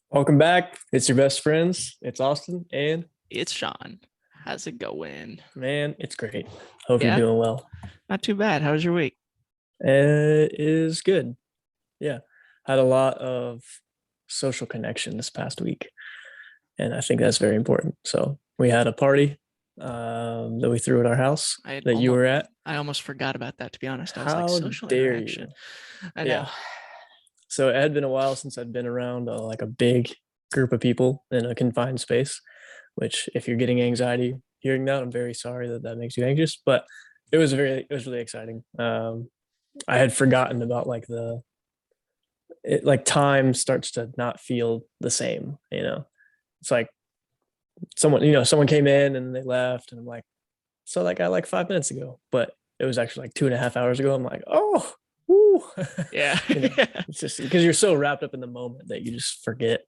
Welcome back. It's your best friends. It's Austin, and It's Sean. How's it going? man, it's great. Hope you're Yeah, doing well. not too bad. How was your week? It is good. Yeah, had a lot of social connection this past week, and I think that's very important. So we had a party that we threw at our house I that you almost were at. I almost forgot about that, to be honest. I was like, How social dare interaction. you? I know. Yeah. So it had been a while since I'd been around like a big group of people in a confined space. Which, if you're getting anxiety hearing that, I'm very sorry that that makes you anxious. But it was really exciting. I had forgotten about like time starts to not feel the same. It's like someone came in and they left, and I'm like, so that guy like 5 minutes ago, but it was actually like 2.5 hours ago. I'm like, oh, woo. Yeah. Yeah. It's just because you're so wrapped up in the moment that you just forget.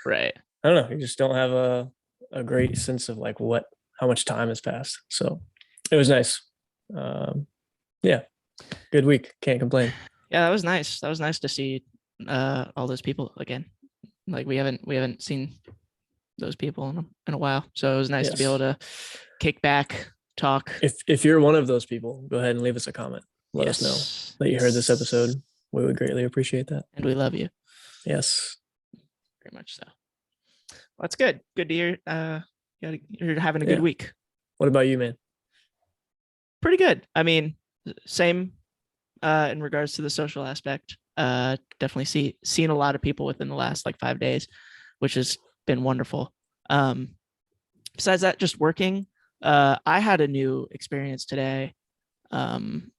Right. I don't know. You just don't have a great sense of like how much time has passed. So it was nice. Um, yeah, good week. Can't complain. Yeah, that was nice. That was nice to see all those people again. Like we haven't seen those people in a while. So it was nice to be able Yes. to kick back, talk. If you're one of those people, go ahead and leave us a comment. Let us know Yes. that you heard this Yes. episode. We would greatly appreciate that. And we love you. Yes. Very much so. Well, that's good. Good to hear you're having a good Yeah. week. What about you, man? Pretty good. I mean, same in regards to the social aspect. Definitely seen a lot of people within the last like 5 days, which has been wonderful. Um, Besides that, just working. I had a new experience today. Um,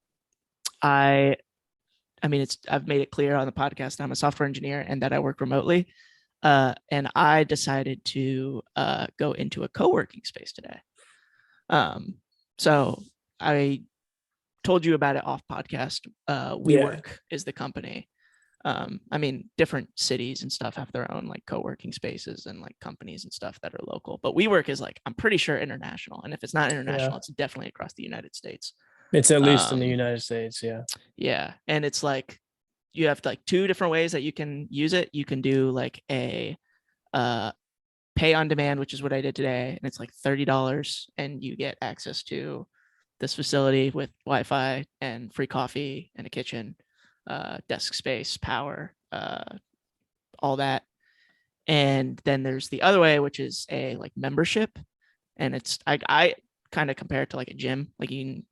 I I mean, I've made it clear on the podcast I'm a software engineer and that I work remotely. And I decided to go into a co-working space today. Um, so I told you about it off podcast. Yeah. WeWork is the company. I mean, different cities and stuff have their own like co-working spaces and like companies and stuff that are local. But WeWork is like, I'm pretty sure international. And if it's not international, Yeah. it's definitely across the United States. It's at least in the Um, United States. Yeah. yeah. And it's like you have like two different ways that you can use it. You can do like a uh pay on demand, which is what I did today, and it's like $30 and you get access to this facility with Wi-Fi and free coffee and a kitchen, desk space, power, all that. And then there's the other way, which is a like membership, and it's I kind of compare it to like a gym. Like you can,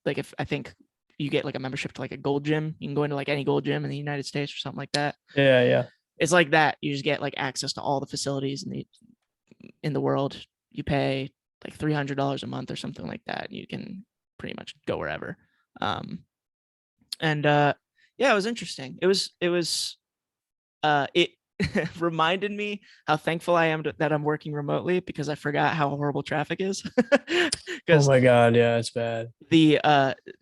like if I think you get like a membership to like a gold gym, you can go into like any gold gym in the United States or something like that. Yeah. Yeah. It's like that. You just get like access to all the facilities in the world. You pay like $300 a month or something like that. You can pretty much go wherever. Um, and Yeah, it was interesting. It reminded me how thankful I am that I'm working remotely because I forgot how horrible traffic is. Oh Because my God. Yeah. It's bad. the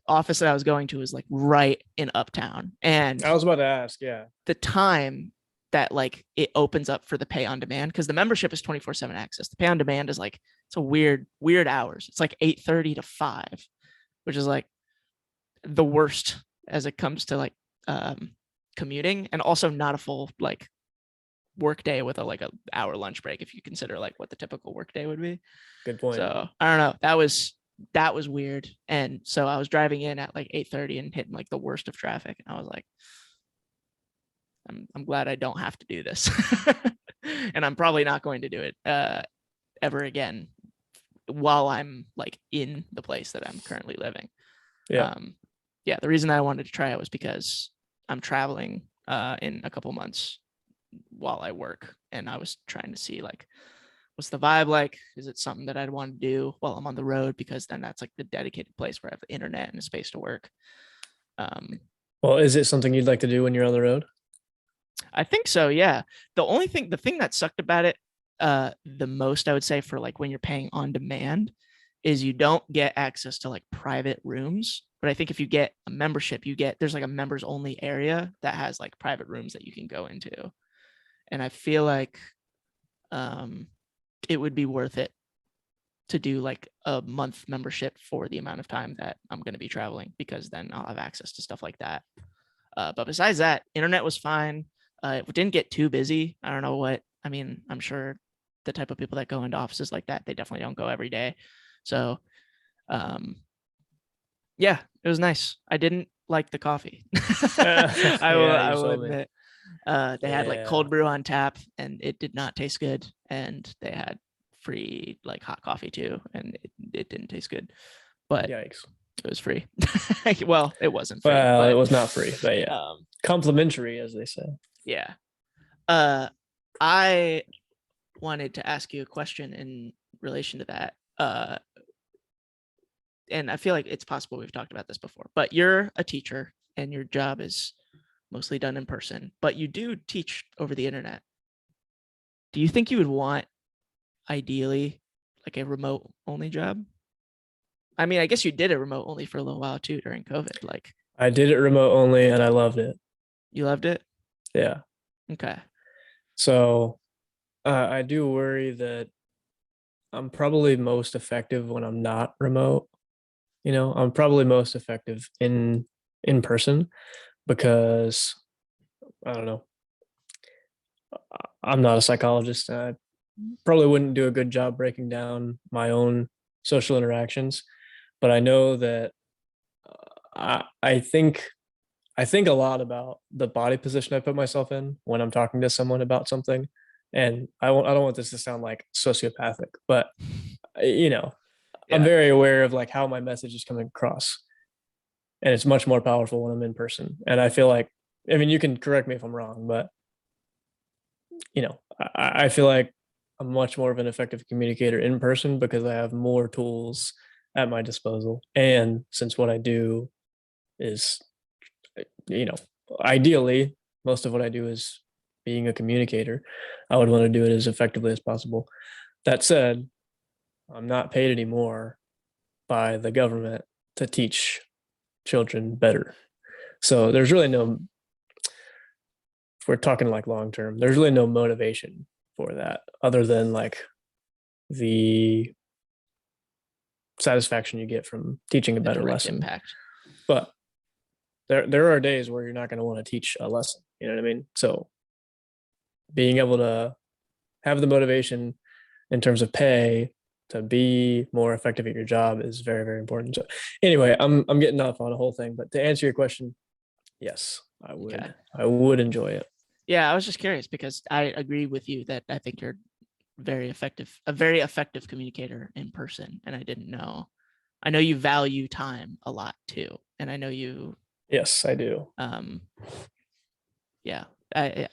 office that I was going to was like right in Uptown, and I was about to ask. Yeah. the time that like it opens up for the pay on demand, because the membership is 24/7 access. The pay on demand is like, it's a weird hours. It's like 8:30 to 5, which is like the worst as it comes to like commuting, and also not a full like work day with a like a hour lunch break if you consider like what the typical work day would be. Good point. So I don't know. That was weird. And so I was driving in at like 8:30 and hitting like the worst of traffic. And I was like, I'm glad I don't have to do this. And I'm probably not going to do it ever again while I'm like in the place that I'm currently living. Yeah. Yeah, the reason I wanted to try it was because I'm traveling in a couple months while I work, and I was trying to see like, what's the vibe like? Is it something that I'd want to do while I'm on the road? Because then that's like the dedicated place where I have the internet and a space to work. Um, Well, is it something you'd like to do when you're on the road? I think so. Yeah. The thing that sucked about it, the most I would say for like when you're paying on demand, is you don't get access to like private rooms. But I think if you get a membership, there's like a members only area that has like private rooms that you can go into. And I feel like um, it would be worth it to do like a month membership for the amount of time that I'm going to be traveling, because then I'll have access to stuff like that. But besides that, internet was fine. It didn't get too busy. I don't know what I mean, I'm sure the type of people that go into offices like that, they definitely don't go every day. So, yeah, it was nice. I didn't like the coffee. Yeah, I you will told me. admit. They had like Yeah, cold brew on tap and it did not taste good. And they had free like hot coffee too, and it didn't taste good. But yikes. it was free. Well, it wasn't free, Well, it but was not free, but yeah, um, complimentary, as they say. yeah. Uh, I wanted to ask you a question in relation to that. And I feel like it's possible we've talked about this before, but you're a teacher and your job is mostly done in person, but you do teach over the internet. Do you think you would want ideally like a remote only job? I mean, I guess you did a remote only for a little while too during COVID. Like I did it remote only, and I loved it. you loved it? Yeah. Okay. So I do worry that I'm probably most effective when I'm not remote. I'm probably most effective in person because I don't know. I'm not a psychologist. I probably wouldn't do a good job breaking down my own social interactions, but I know that I think a lot about the body position I put myself in when I'm talking to someone about something. And I don't want this to sound like sociopathic, but you know, I'm Yeah. very aware of like how my message is coming across. And it's much more powerful when I'm in person. And I feel like, I mean, you can correct me if I'm wrong, but I feel like I'm much more of an effective communicator in person because I have more tools at my disposal. And since what I do is, you know, ideally, most of what I do is being a communicator, I would want to do it as effectively as possible. That said, I'm not paid anymore by the government to teach children better. So there's really no, if we're talking like long term, there's really no motivation for that other than like the satisfaction you get from teaching a The better direct lesson. impact. But there are days where you're not going to want to teach a lesson. You know what I mean? So being able to have the motivation in terms of pay to be more effective at your job is very, very important. So anyway, I'm getting off on a whole thing, but to answer your question, yes, I would. Okay. I would enjoy it. Yeah, I was just curious because I agree with you that I think you're a very effective communicator in person. And I didn't know. I know you value time a lot too. And I know you Yes, I do. yeah. I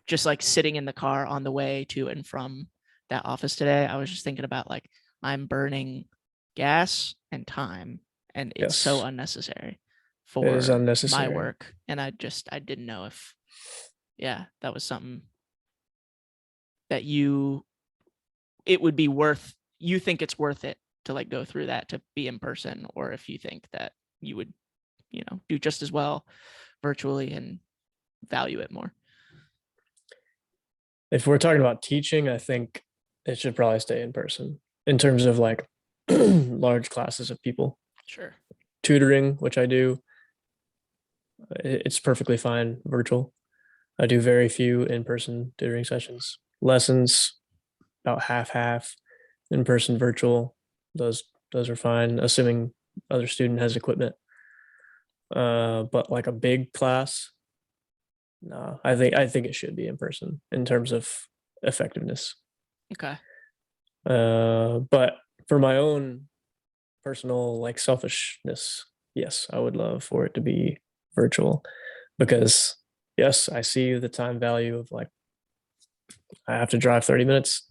just like sitting in the car on the way to and from that office today, I was just thinking about like I'm burning gas and time and it's so Yes, unnecessary it is for my unnecessary. work. And I didn't know if, yeah, that was something that it would be worth, you think it's worth it to like go through that to be in person, or if you think that you would, do just as well virtually and value it more. If we're talking about teaching, I think it should probably stay in person in terms of like large classes of people. Sure. Tutoring, which I do, it's perfectly fine virtual. I do very few in-person tutoring sessions. Lessons about half in person virtual. Those are fine, assuming other student has equipment. But like a big class, no, I think it should be in person in terms of effectiveness. Okay. But for my own personal like selfishness, yes, I would love for it to be virtual because yes, I see the time value of like I have to drive 30 minutes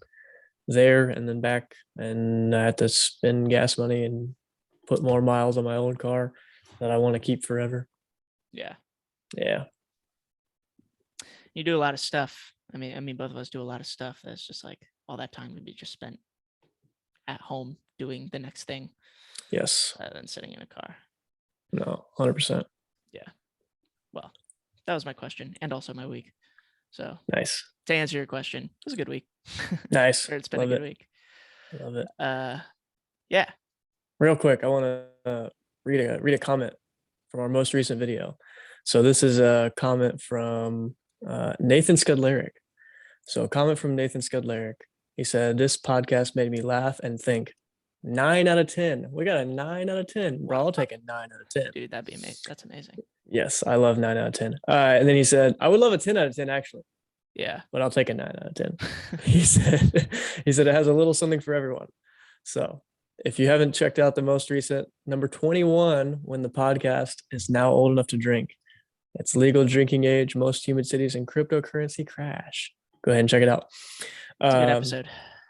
there and then back, and I have to spend gas money and put more miles on my old car that I want to keep forever. Yeah. Yeah. You do a lot of stuff. I mean, both of us do a lot of stuff that's just like all that time would be just spent at home doing the next thing Yes. rather than sitting in a car. No, 100%. Yeah. Well, that was my question and also my week. So Nice. to answer your question, it was a good week. Nice. Or it's been Love a good it. week. Love it. Yeah. Real quick, I want to read a comment from our most recent video. So this is a comment from Nathan Scudleric. So a comment from Nathan Scudleric. He said, "This podcast made me laugh and think." 9 out of 10. We got a 9 out of 10. Bro, I'll take a 9 out of 10. Dude, that'd be amazing. That's amazing. Yes, I love 9 out of 10. And then he said, "I would love a 10 out of 10 actually, Yeah. but I'll take a 9 out of 10." He said it has a little something for everyone. So if you haven't checked out the most recent number 21, when the podcast is now old enough to drink, it's legal drinking age, most humid cities, and cryptocurrency crash. Go ahead and check it out. It's a good episode.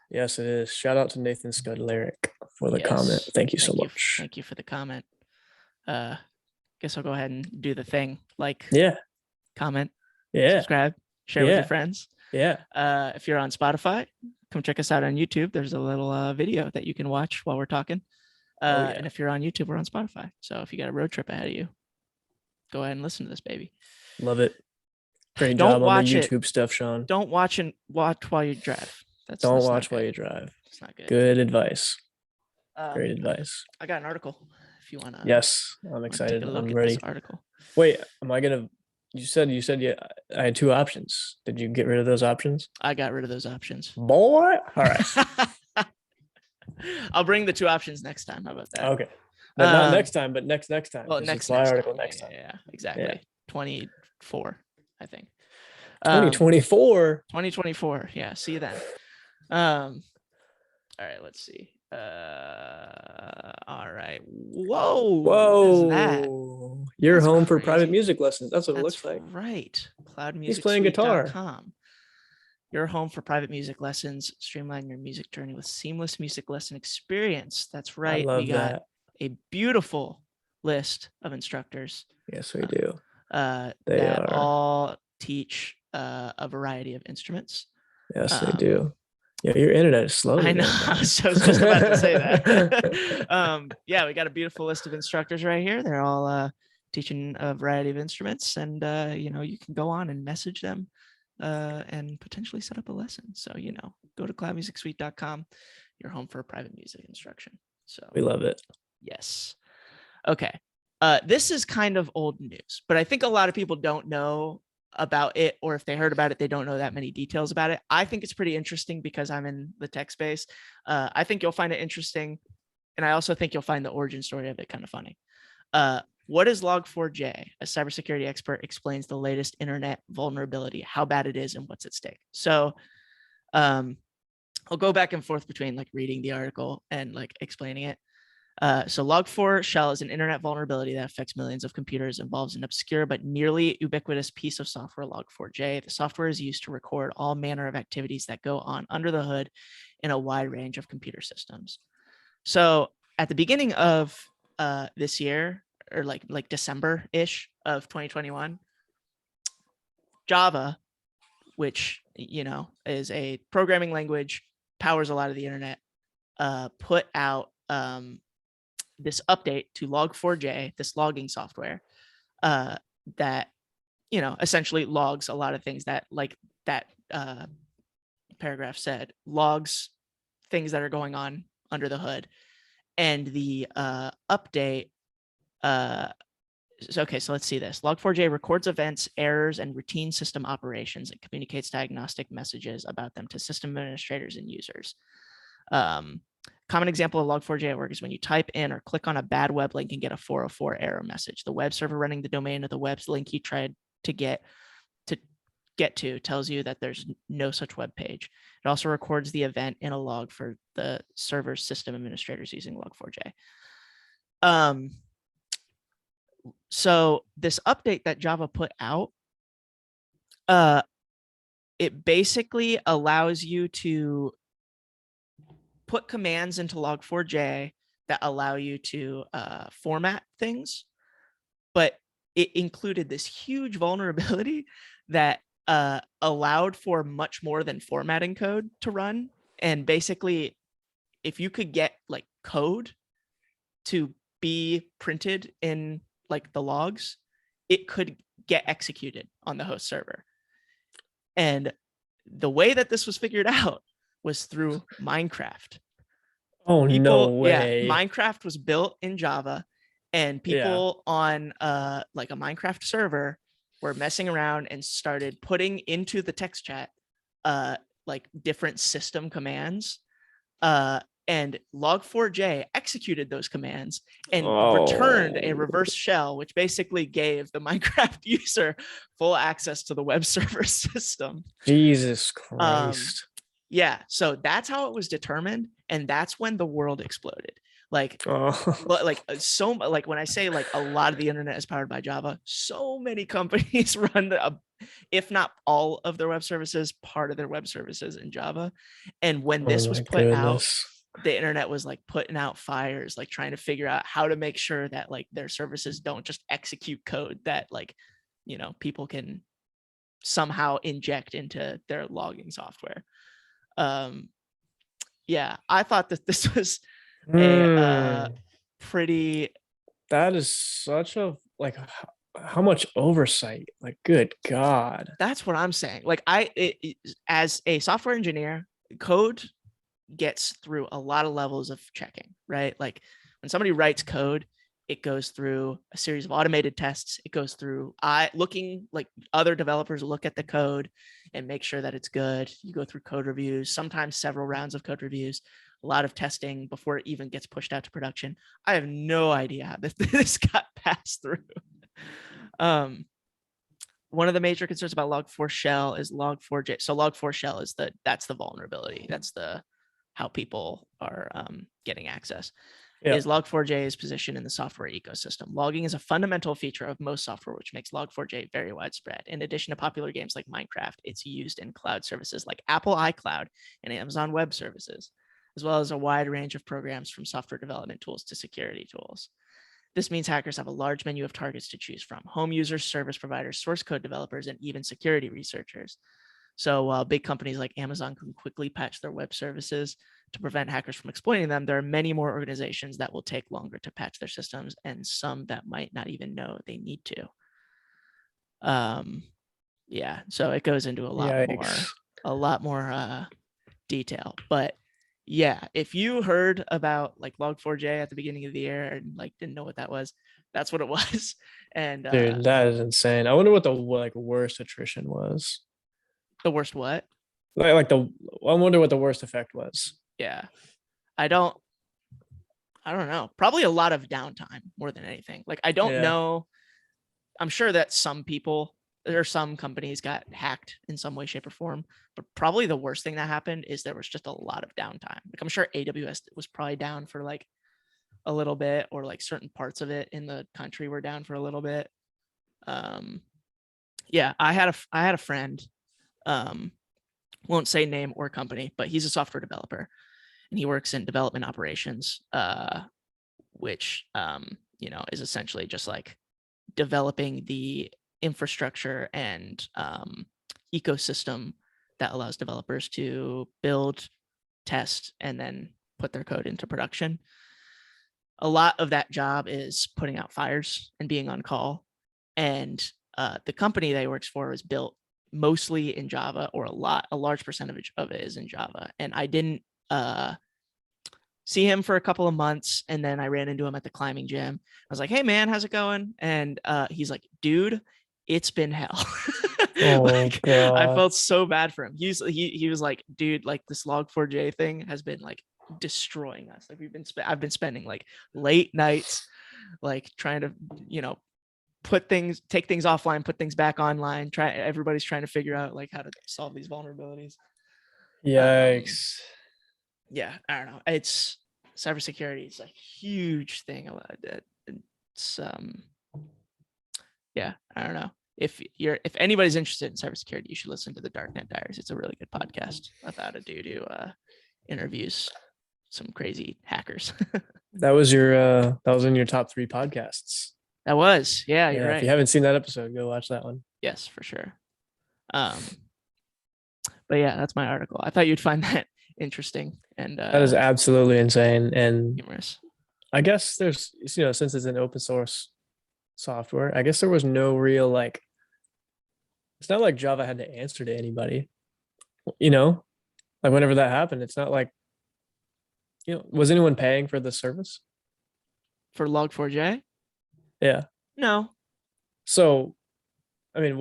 Yes, it is. Shout out to Nathan Scudleric for the Yes. comment. Thank you so much. Thank you for the comment. Guess I'll go ahead and do the thing. Like, Yeah, comment, yeah, subscribe, share with your friends. yeah. If you're on Spotify, come check us out on YouTube. There's a little video that you can watch while we're talking. Yeah. And if you're on YouTube, we're on Spotify. So if you got a road trip ahead of you, go ahead and listen to this, baby. Love it. Great Don't job on watch the it. YouTube stuff, Sean. Don't watch while you drive. Don't that's watch not while good. you drive. It's not good. Good advice. Great Um, advice. I got an article. If you wanna, Yes, I'm wanna excited. Take a look I'm at ready. this article. Wait, am I gonna? You said yeah. I had two options. Did you get rid of those options? I got rid of those options. Boy, all right. I'll bring the two options next time. How about that? Okay, but not next time, but next time. Well, 'cause next it's my article time. next time. Yeah, exactly. Yeah. 24, I think. 2024. 2024. Yeah. See you then. All right. Let's see. All right. Whoa. What is that? Whoa. You're That's home for crazy. private music lessons. That's what it looks like. Right. He's playing guitar. Cloudmusicsuite.com. Your home for private music lessons. Streamline your music journey with seamless music lesson experience. That's right. I love We got that. a beautiful list of instructors Yes, we do. that all teach a variety of instruments. Yes, they do. Yeah, your internet is slow. I know. So I was just about to say that. Yeah, we got a beautiful list of instructors right here. They're all teaching a variety of instruments, and you can go on and message them and potentially set up a lesson. So go to cloudmusicsuite.com. You're home for private music instruction. So we love it. Yes. Okay. This is kind of old news, but I think a lot of people don't know about it, or if they heard about it, they don't know that many details about it. I think it's pretty interesting because I'm in the tech space. I think you'll find it interesting, and I also think you'll find the origin story of it kind of funny. What is Log4j? A cybersecurity expert explains the latest internet vulnerability, how bad it is, and what's at stake. So I'll go back and forth between like reading the article and like explaining it. So Log4 Shell is an internet vulnerability that affects millions of computers, involves an obscure but nearly ubiquitous piece of software, Log4j. The software is used to record all manner of activities that go on under the hood in a wide range of computer systems. So at the beginning of this year, or like December-ish of 2021, Java, which is a programming language, powers a lot of the internet, put out this update to Log4j, this logging software that essentially logs a lot of things that, like that paragraph said, logs things that are going on under the hood. And the update so let's see this. Log4j records events, errors, and routine system operations, and communicates diagnostic messages about them to system administrators and users. Common example of Log4j at work is when you type in or click on a bad web link and get a 404 error message. The web server running the domain of the web's link you tried to get to tells you that there's no such web page. It also records the event in a log for the server's system administrators using Log4j. So this update that Java put out, it basically allows you to put commands into Log4j that allow you to format things, but it included this huge vulnerability that allowed for much more than formatting code to run. And basically, if you could get like code to be printed in like the logs, it could get executed on the host server. And the way that this was figured out was through Minecraft. Oh, no way. Yeah, Minecraft was built in Java, and people on like a Minecraft server were messing around and started putting into the text chat like different system commands. Uh, and log4j executed those commands and returned a Oh, reverse shell, which basically gave the Minecraft user full access to the web server system. Jesus Um, Christ. yeah, so that's how it was determined, and that's when the world exploded. Like, Oh, so like when I say like a lot of the internet is powered by Java, so many companies run if not all of their web services, part of their web services in Java. And when oh this was my put out, goodness. the internet was like putting out fires, like trying to figure out how to make sure that like their services don't just execute code that like, people can somehow inject into their logging software. Um, yeah, I thought that this was a Hmm. pretty. That is such a like how much oversight? Like, good God. That's what I'm saying. Like as a software engineer, code gets through a lot of levels of checking, right? Like when somebody writes code, it goes through a series of automated tests. It goes through looking like other developers look at the code and make sure that it's good. You go through code reviews, sometimes several rounds of code reviews, a lot of testing before it even gets pushed out to production. I have no idea how this got passed through. Um, One of the major concerns about log4 shell is log4j. So log4 shell is that's the vulnerability. That's the how people are getting access. Yeah. Is log4j's position in the software ecosystem. Logging is a fundamental feature of most software, which makes log4j very widespread. In addition to popular games like Minecraft, it's used in cloud services like Apple iCloud and Amazon Web Services, as well as a wide range of programs from software development tools to security tools. This means hackers have a large menu of targets to choose from: home users, service providers, source code developers, and even security researchers. So while big companies like Amazon can quickly patch their web services to prevent hackers from exploiting them, there are many more organizations that will take longer to patch their systems, and some that might not even know they need to. Yeah, so it goes into Yikes. a lot more detail. But yeah, if you heard about like log4j at the beginning of the year and like didn't know what that was, that's what it was. And Dude, that is insane. I wonder what the like worst attrition was. the worst what? Like I wonder what the worst effect was. Yeah, I don't I don't know. Probably a lot of downtime more than anything. Like I don't Yeah. know. I'm sure that some people or some companies got hacked in some way, shape, or form. But probably the worst thing that happened is there was just a lot of downtime. Like I'm sure AWS was probably down for like a little bit, or like certain parts of it in the country were down for a little bit. Um, yeah, I had a friend. Um, won't say name or company, but he's a software developer and he works in development operations, which is essentially just like developing the infrastructure and ecosystem that allows developers to build, test, and then put their code into production. A lot of that job is putting out fires and being on call. And the company that he works for is built mostly in Java, or a large percentage of it is in Java. And I didn't see him for a couple of months, and then I ran into him at the climbing gym. I was like, "Hey man, how's it going?" And he's like, "Dude, it's been hell." Oh Like I God. felt so bad for him. He was like, "Dude, like this log4j thing has been like destroying us. Like I've been spending like late nights like trying to, take things offline, put things back online. Everybody's trying to figure out like how to solve these vulnerabilities." Um, Yikes. yeah, I don't know. It's cybersecurity is a huge thing. It's yeah, I don't know. If anybody's interested in cybersecurity, you should listen to the Darknet Diaries. It's a really good podcast about a dude who interviews some crazy hackers. That was in your top 3 podcasts. That was, yeah, you're Yeah, if you right. haven't seen that episode, go watch that one. Yes, for sure. Um, but yeah, that's my article. I thought you'd find that interesting and That is absolutely insane. And humorous. I guess there's, since it's an open source software, I guess there was no real like, it's not like Java had to answer to anybody, you know, like whenever that happened, it's not like, was anyone paying for the service? For log4j? Yeah. No. So, I mean,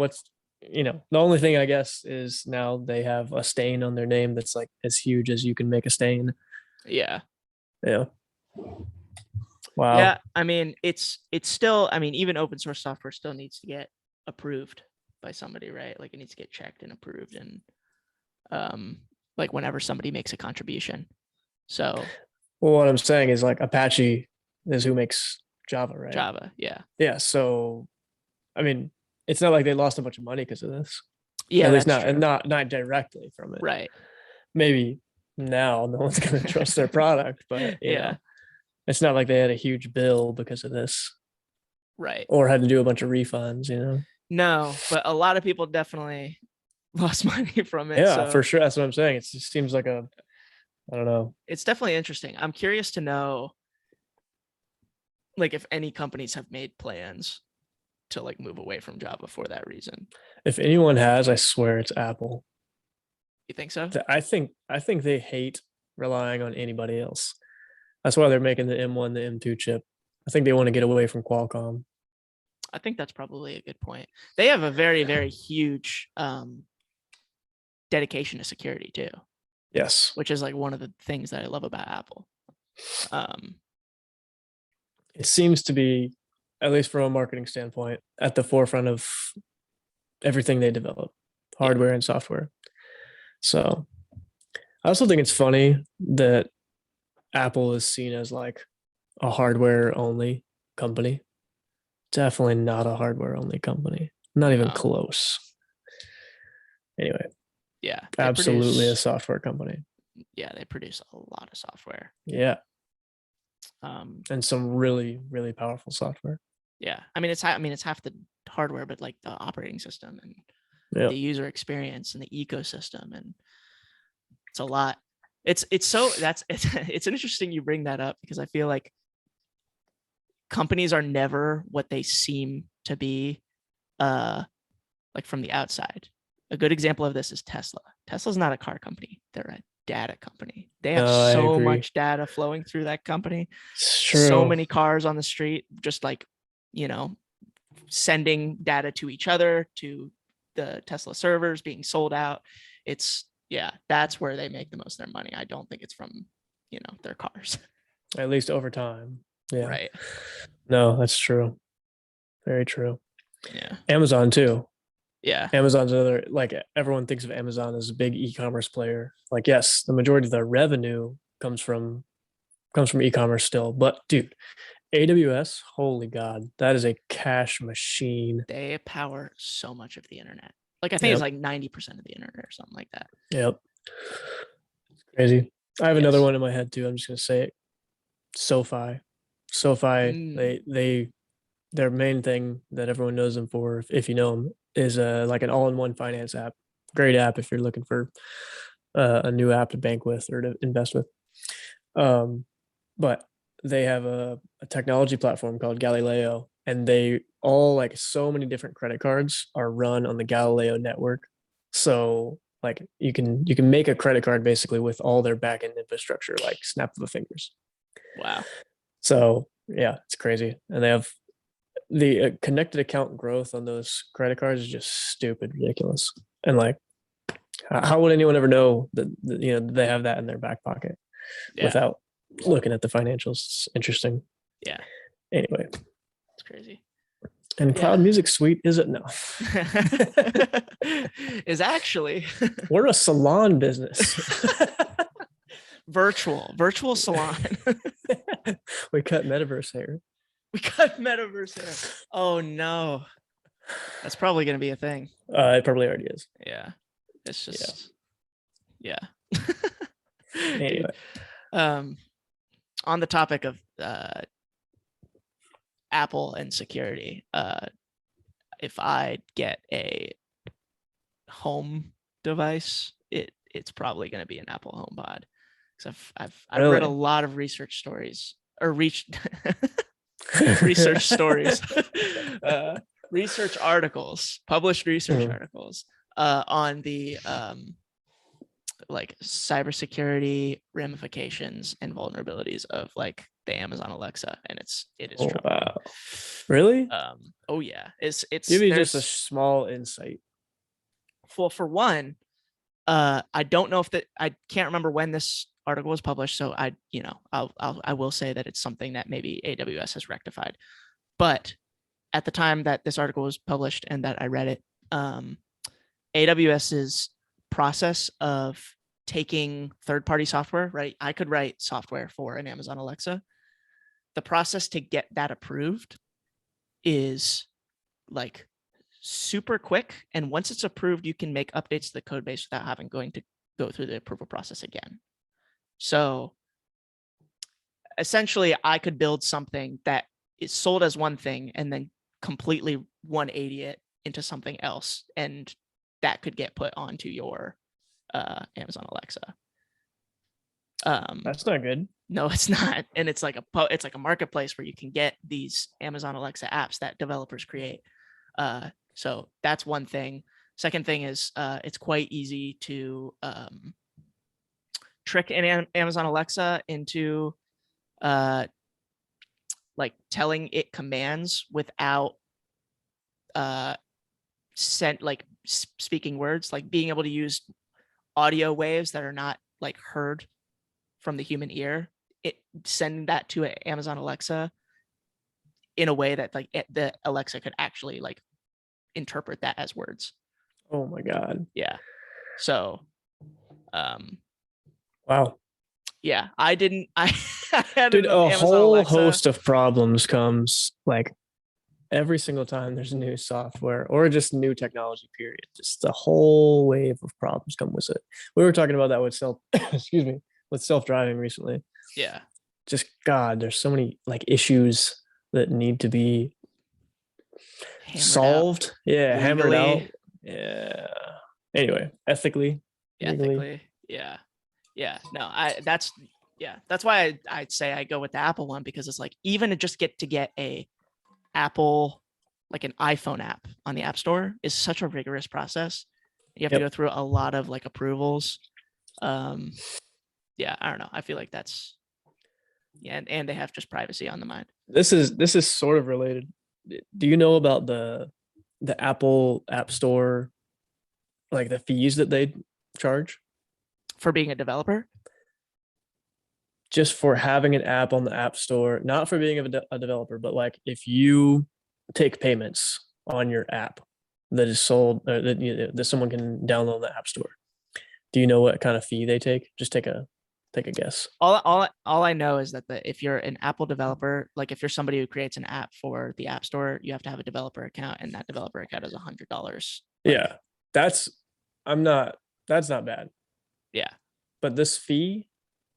the only thing I guess is now they have a stain on their name that's like as huge as you can make a stain. Yeah. Yeah. Yeah. Wow. I mean, it's still, I mean, even open source software still needs to get approved by somebody, right? Like it needs to get checked and approved, and like whenever somebody makes a contribution. So Well, what I'm saying is like Apache is who makes Java, right? Java, yeah. Yeah. So, I mean, it's not like they lost a bunch of money because of this. Yeah, At least that's not true. not directly from it. Right. Maybe now no one's going to trust their product, but Yeah. it's not like they had a huge bill because of this Right. or had to do a bunch of refunds. No, but a lot of people definitely lost money from it. Yeah, So for sure. That's what I'm saying. It just seems like I don't know. it's definitely interesting. I'm curious to know like if any companies have made plans to like move away from Java for that reason. If anyone has, I swear it's Apple. You think so? I think they hate relying on anybody else. That's why they're making the M1, the M2 chip. I think they want to get away from Qualcomm. I think that's probably a good point. They have a very, very huge dedication to security too, Yes. which is like one of the things that I love about Apple. It seems to be, at least from a marketing standpoint, at the forefront of everything they develop, hardware and software. So I also think it's funny that Apple is seen as like a hardware only company. Definitely not a hardware only company. Not even close. Anyway, yeah, absolutely a software company. Yeah, they produce a lot of software. Yeah. And some really, really powerful software. Yeah. I mean, it's half the hardware, but like the operating system and Yep. the user experience and the ecosystem, and it's a lot. It's interesting you bring that up, because I feel like companies are never what they seem to be like from the outside. A good example of this is Tesla. Tesla's not a car company. They're a data company. They have so much data flowing through that company. It's true. So many cars on the street, just like, sending data to each other, to the Tesla servers being sold out. That's where they make the most of their money. I don't think it's from, their cars. At least over time. Yeah. Right. No, that's true. Very true. Yeah. Amazon too. Yeah. Amazon's another, like everyone thinks of Amazon as a big e-commerce player. Like, yes, the majority of the revenue comes from e-commerce still. But dude, AWS, holy God, that is a cash machine. They power so much of the internet. Like I think it's like 90% of the internet or something like that. Yep. It's crazy. I have another one in my head too. I'm just gonna say it. SoFi. Their main thing that everyone knows them for, if you know them, is like an all-in-one finance app. Great app if you're looking for a new app to bank with or to invest with. But they have a technology platform called Galileo, and they all, like, so many different credit cards are run on the Galileo network. So like you can make a credit card basically with all their backend infrastructure, like snap of the fingers. Wow. So yeah, it's crazy. And they have the connected account growth on those credit cards is just stupid ridiculous. And like, how would anyone ever know that they have that in their back pocket without looking at the financials? It's interesting. Yeah. Anyway, it's crazy. And Cloud Music Suite is it? No. Is actually we're a salon business. virtual salon. We cut metaverse hair. Oh no. That's probably going to be a thing. It probably already is. Yeah. It's just yeah. Anyway. On the topic of Apple and security, if I get a home device, it's probably going to be an Apple HomePod, because I've read a lot of research stories or research stories, research articles, published research articles on the like cybersecurity ramifications and vulnerabilities of like the Amazon Alexa, and it is troubling. Wow. Really? Oh yeah, it's give you just a small insight. Well, for one, I don't know if that I can't remember when this article was published, so I will say that it's something that maybe AWS has rectified. But at the time that this article was published and that I read it, AWS's process of taking third-party software, right? I could write software for an Amazon Alexa. The process to get that approved is like super quick. And once it's approved, you can make updates to the code base without having going to go through the approval process again. So essentially, I could build something that is sold as one thing and then completely 180 it into something else, and that could get put onto your Amazon Alexa. That's not good. No, it's not. And it's like a marketplace where you can get these Amazon Alexa apps that developers create. So that's one thing. Second thing is it's quite easy to trick an Amazon Alexa into like telling it commands without speaking words, like being able to use audio waves that are not like heard from the human ear, sending that to Amazon Alexa in a way that like the Alexa could actually like interpret that as words. Oh my God. Yeah. So Wow. yeah, I had Dude, an a Amazon whole Alexa. host of problems comes like every single time there's new software or just new technology, period. Just a whole wave of problems come with it. We were talking about that with excuse me, with self-driving recently. Yeah. Just God, there's so many like issues that need to be solved. Yeah, hammered out. Yeah. Anyway, ethically, legally. Yeah. Yeah. No, that's why I'd say I go with the Apple one, because it's like even to just get a Apple, like an iPhone app on the App Store is such a rigorous process. You have to go through a lot of like approvals. Yeah, I don't know. I feel like that's and they have just privacy on the mind. This is sort of related. Do you know about the Apple App Store, like the fees that they charge for being a developer? Just for having an app on the App Store, not for being a developer, but like if you take payments on your app that is sold that someone can download in the App Store. Do you know what kind of fee they take? Just take a guess. All I know is that if you're an Apple developer, like if you're somebody who creates an app for the App Store, you have to have a developer account, and that developer account is $100. Yeah, that's not bad. Yeah, but this fee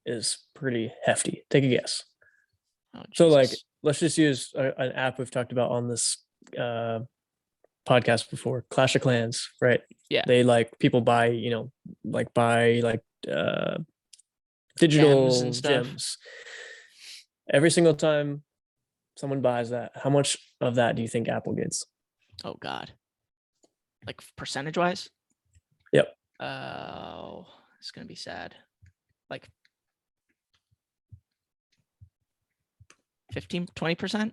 is pretty hefty. Take a guess. Oh, so like, let's just use an app we've talked about on this podcast before, Clash of Clans, right? Yeah. They like people buy, buy digital gems. Every single time someone buys that, how much of that do you think Apple gets? Oh God. Like percentage wise? Yep. Oh, it's gonna be sad. Like 15-20%?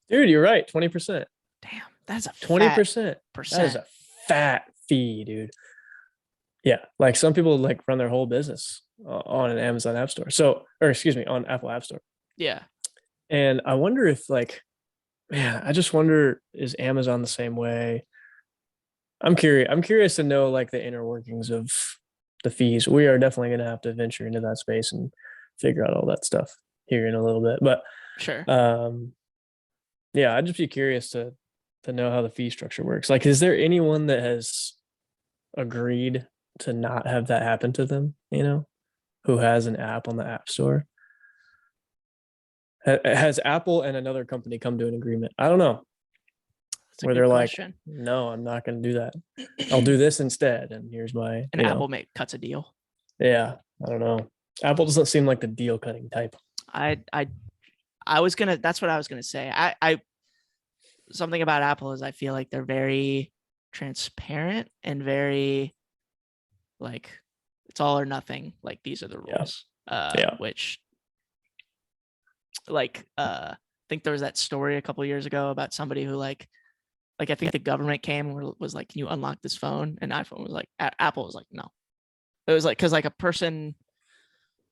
Dude, you're right. 20%. Damn, that's a 20%. That is a fat fee, dude. Yeah, like some people like run their whole business on an Amazon App Store. On Apple App Store. Yeah. And I wonder if I just wonder, is Amazon the same way? I'm curious to know like the inner workings of the fees. We are definitely going to have to venture into that space and figure out all that stuff here in a little bit. But sure. Yeah, I'd just be curious to know how the fee structure works. Like, is there anyone that has agreed to not have that happen to them, who has an app on the App Store? Has Apple and another company come to an agreement? I don't know. Where they're question. Like, no, I'm not going to do that. I'll do this instead. And here's my. And Apple cuts a deal. Yeah, I don't know. Apple doesn't seem like the deal cutting type. That's what I was gonna say. I something about Apple is I feel like they're very transparent and very like it's all or nothing. Like these are the rules. Which like I think there was that story a couple of years ago about somebody who like Like I think the government came and was like, "Can you unlock this phone?" And iPhone was like, Apple was like, "No." It was like because like a person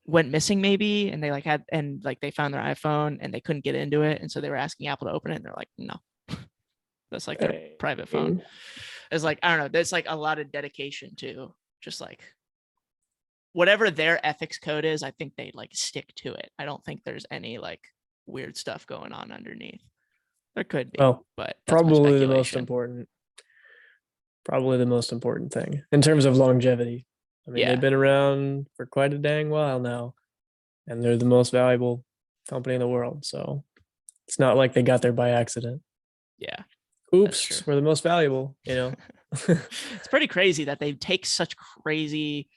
went missing maybe, and they like had and like they found their iPhone and they couldn't get into it, and so they were asking Apple to open it, and they're like, "No, that's like their I private phone." mean, It's like I don't know. There's like a lot of dedication to just like whatever their ethics code is. I think they like stick to it. I don't think there's any like weird stuff going on underneath. There could be, well, but that's my probably the most speculation. important, probably the most important thing in terms of longevity. I mean, they've Yeah, been around for quite a dang while now, and they're the most valuable company in the world. So it's not like they got there by accident. yeah, that's true. Oops, we're the most valuable, you know? It's pretty crazy that they take such crazy,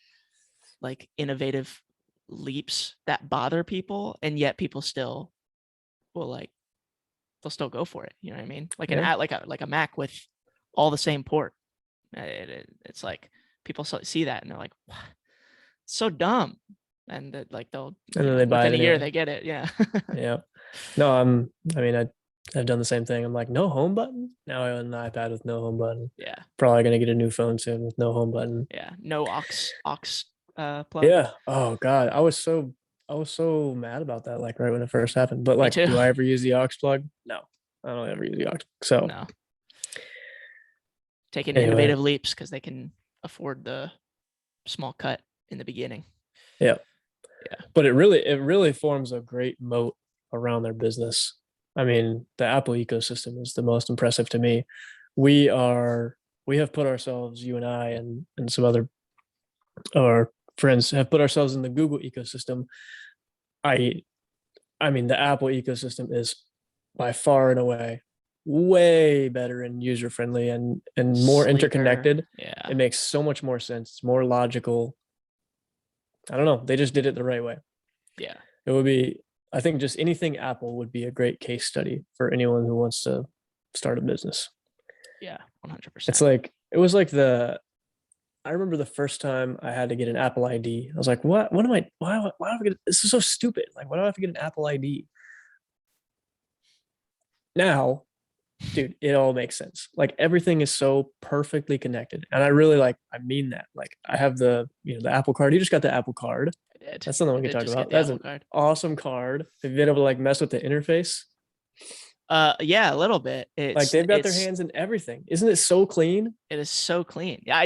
like innovative leaps that bother people, and yet people still will like they'll still go for it. You know what I mean? Like Yeah. like a Mac with all the same port. It's like people see that and they're like, "What? So dumb," and like they'll And then they buy within it a year anyway. they get it. Yeah, Yeah. No, I mean, I've done the same thing. I'm like, no home button. Now I own an iPad with no home button. yeah, Probably gonna get a new phone soon with no home button. yeah. No aux plug. Yeah. Oh God, I was so mad about that. Like right when it first happened. But Me like, too. do I ever use the aux plug? No, I don't ever use the aux. So No, taking anyway, innovative leaps because they can afford the small cut in the beginning. yeah. Yeah, But it really forms a great moat around their business. I mean, the Apple ecosystem is the most impressive to me. We are we have put ourselves, you and I and some other our friends have put ourselves in the Google ecosystem. I I mean, the Apple ecosystem is by far and away way better and user friendly and more sleeker. interconnected. Yeah, It makes so much more sense. It's more logical. I don't know. They just did it the right way. yeah, It would be, I think, just anything Apple would be a great case study for anyone who wants to start a business. yeah. It's 100%. like it was like the I remember the first time I had to get an Apple ID. I was like, what? What am I? Why do I get? This is so stupid. Like, why do I have to get an Apple ID? Now, dude, it all makes sense. Like everything is so perfectly connected, and I really like. I mean that. Like, I have the Apple Card. You just got the Apple Card. I did. That's something I we can did talk just get about. the That's Apple an Card. awesome card. Have you been able to like mess with the interface? Yeah, a little bit. Like they've got their hands in everything. Isn't it so clean? It is so clean. Yeah, God.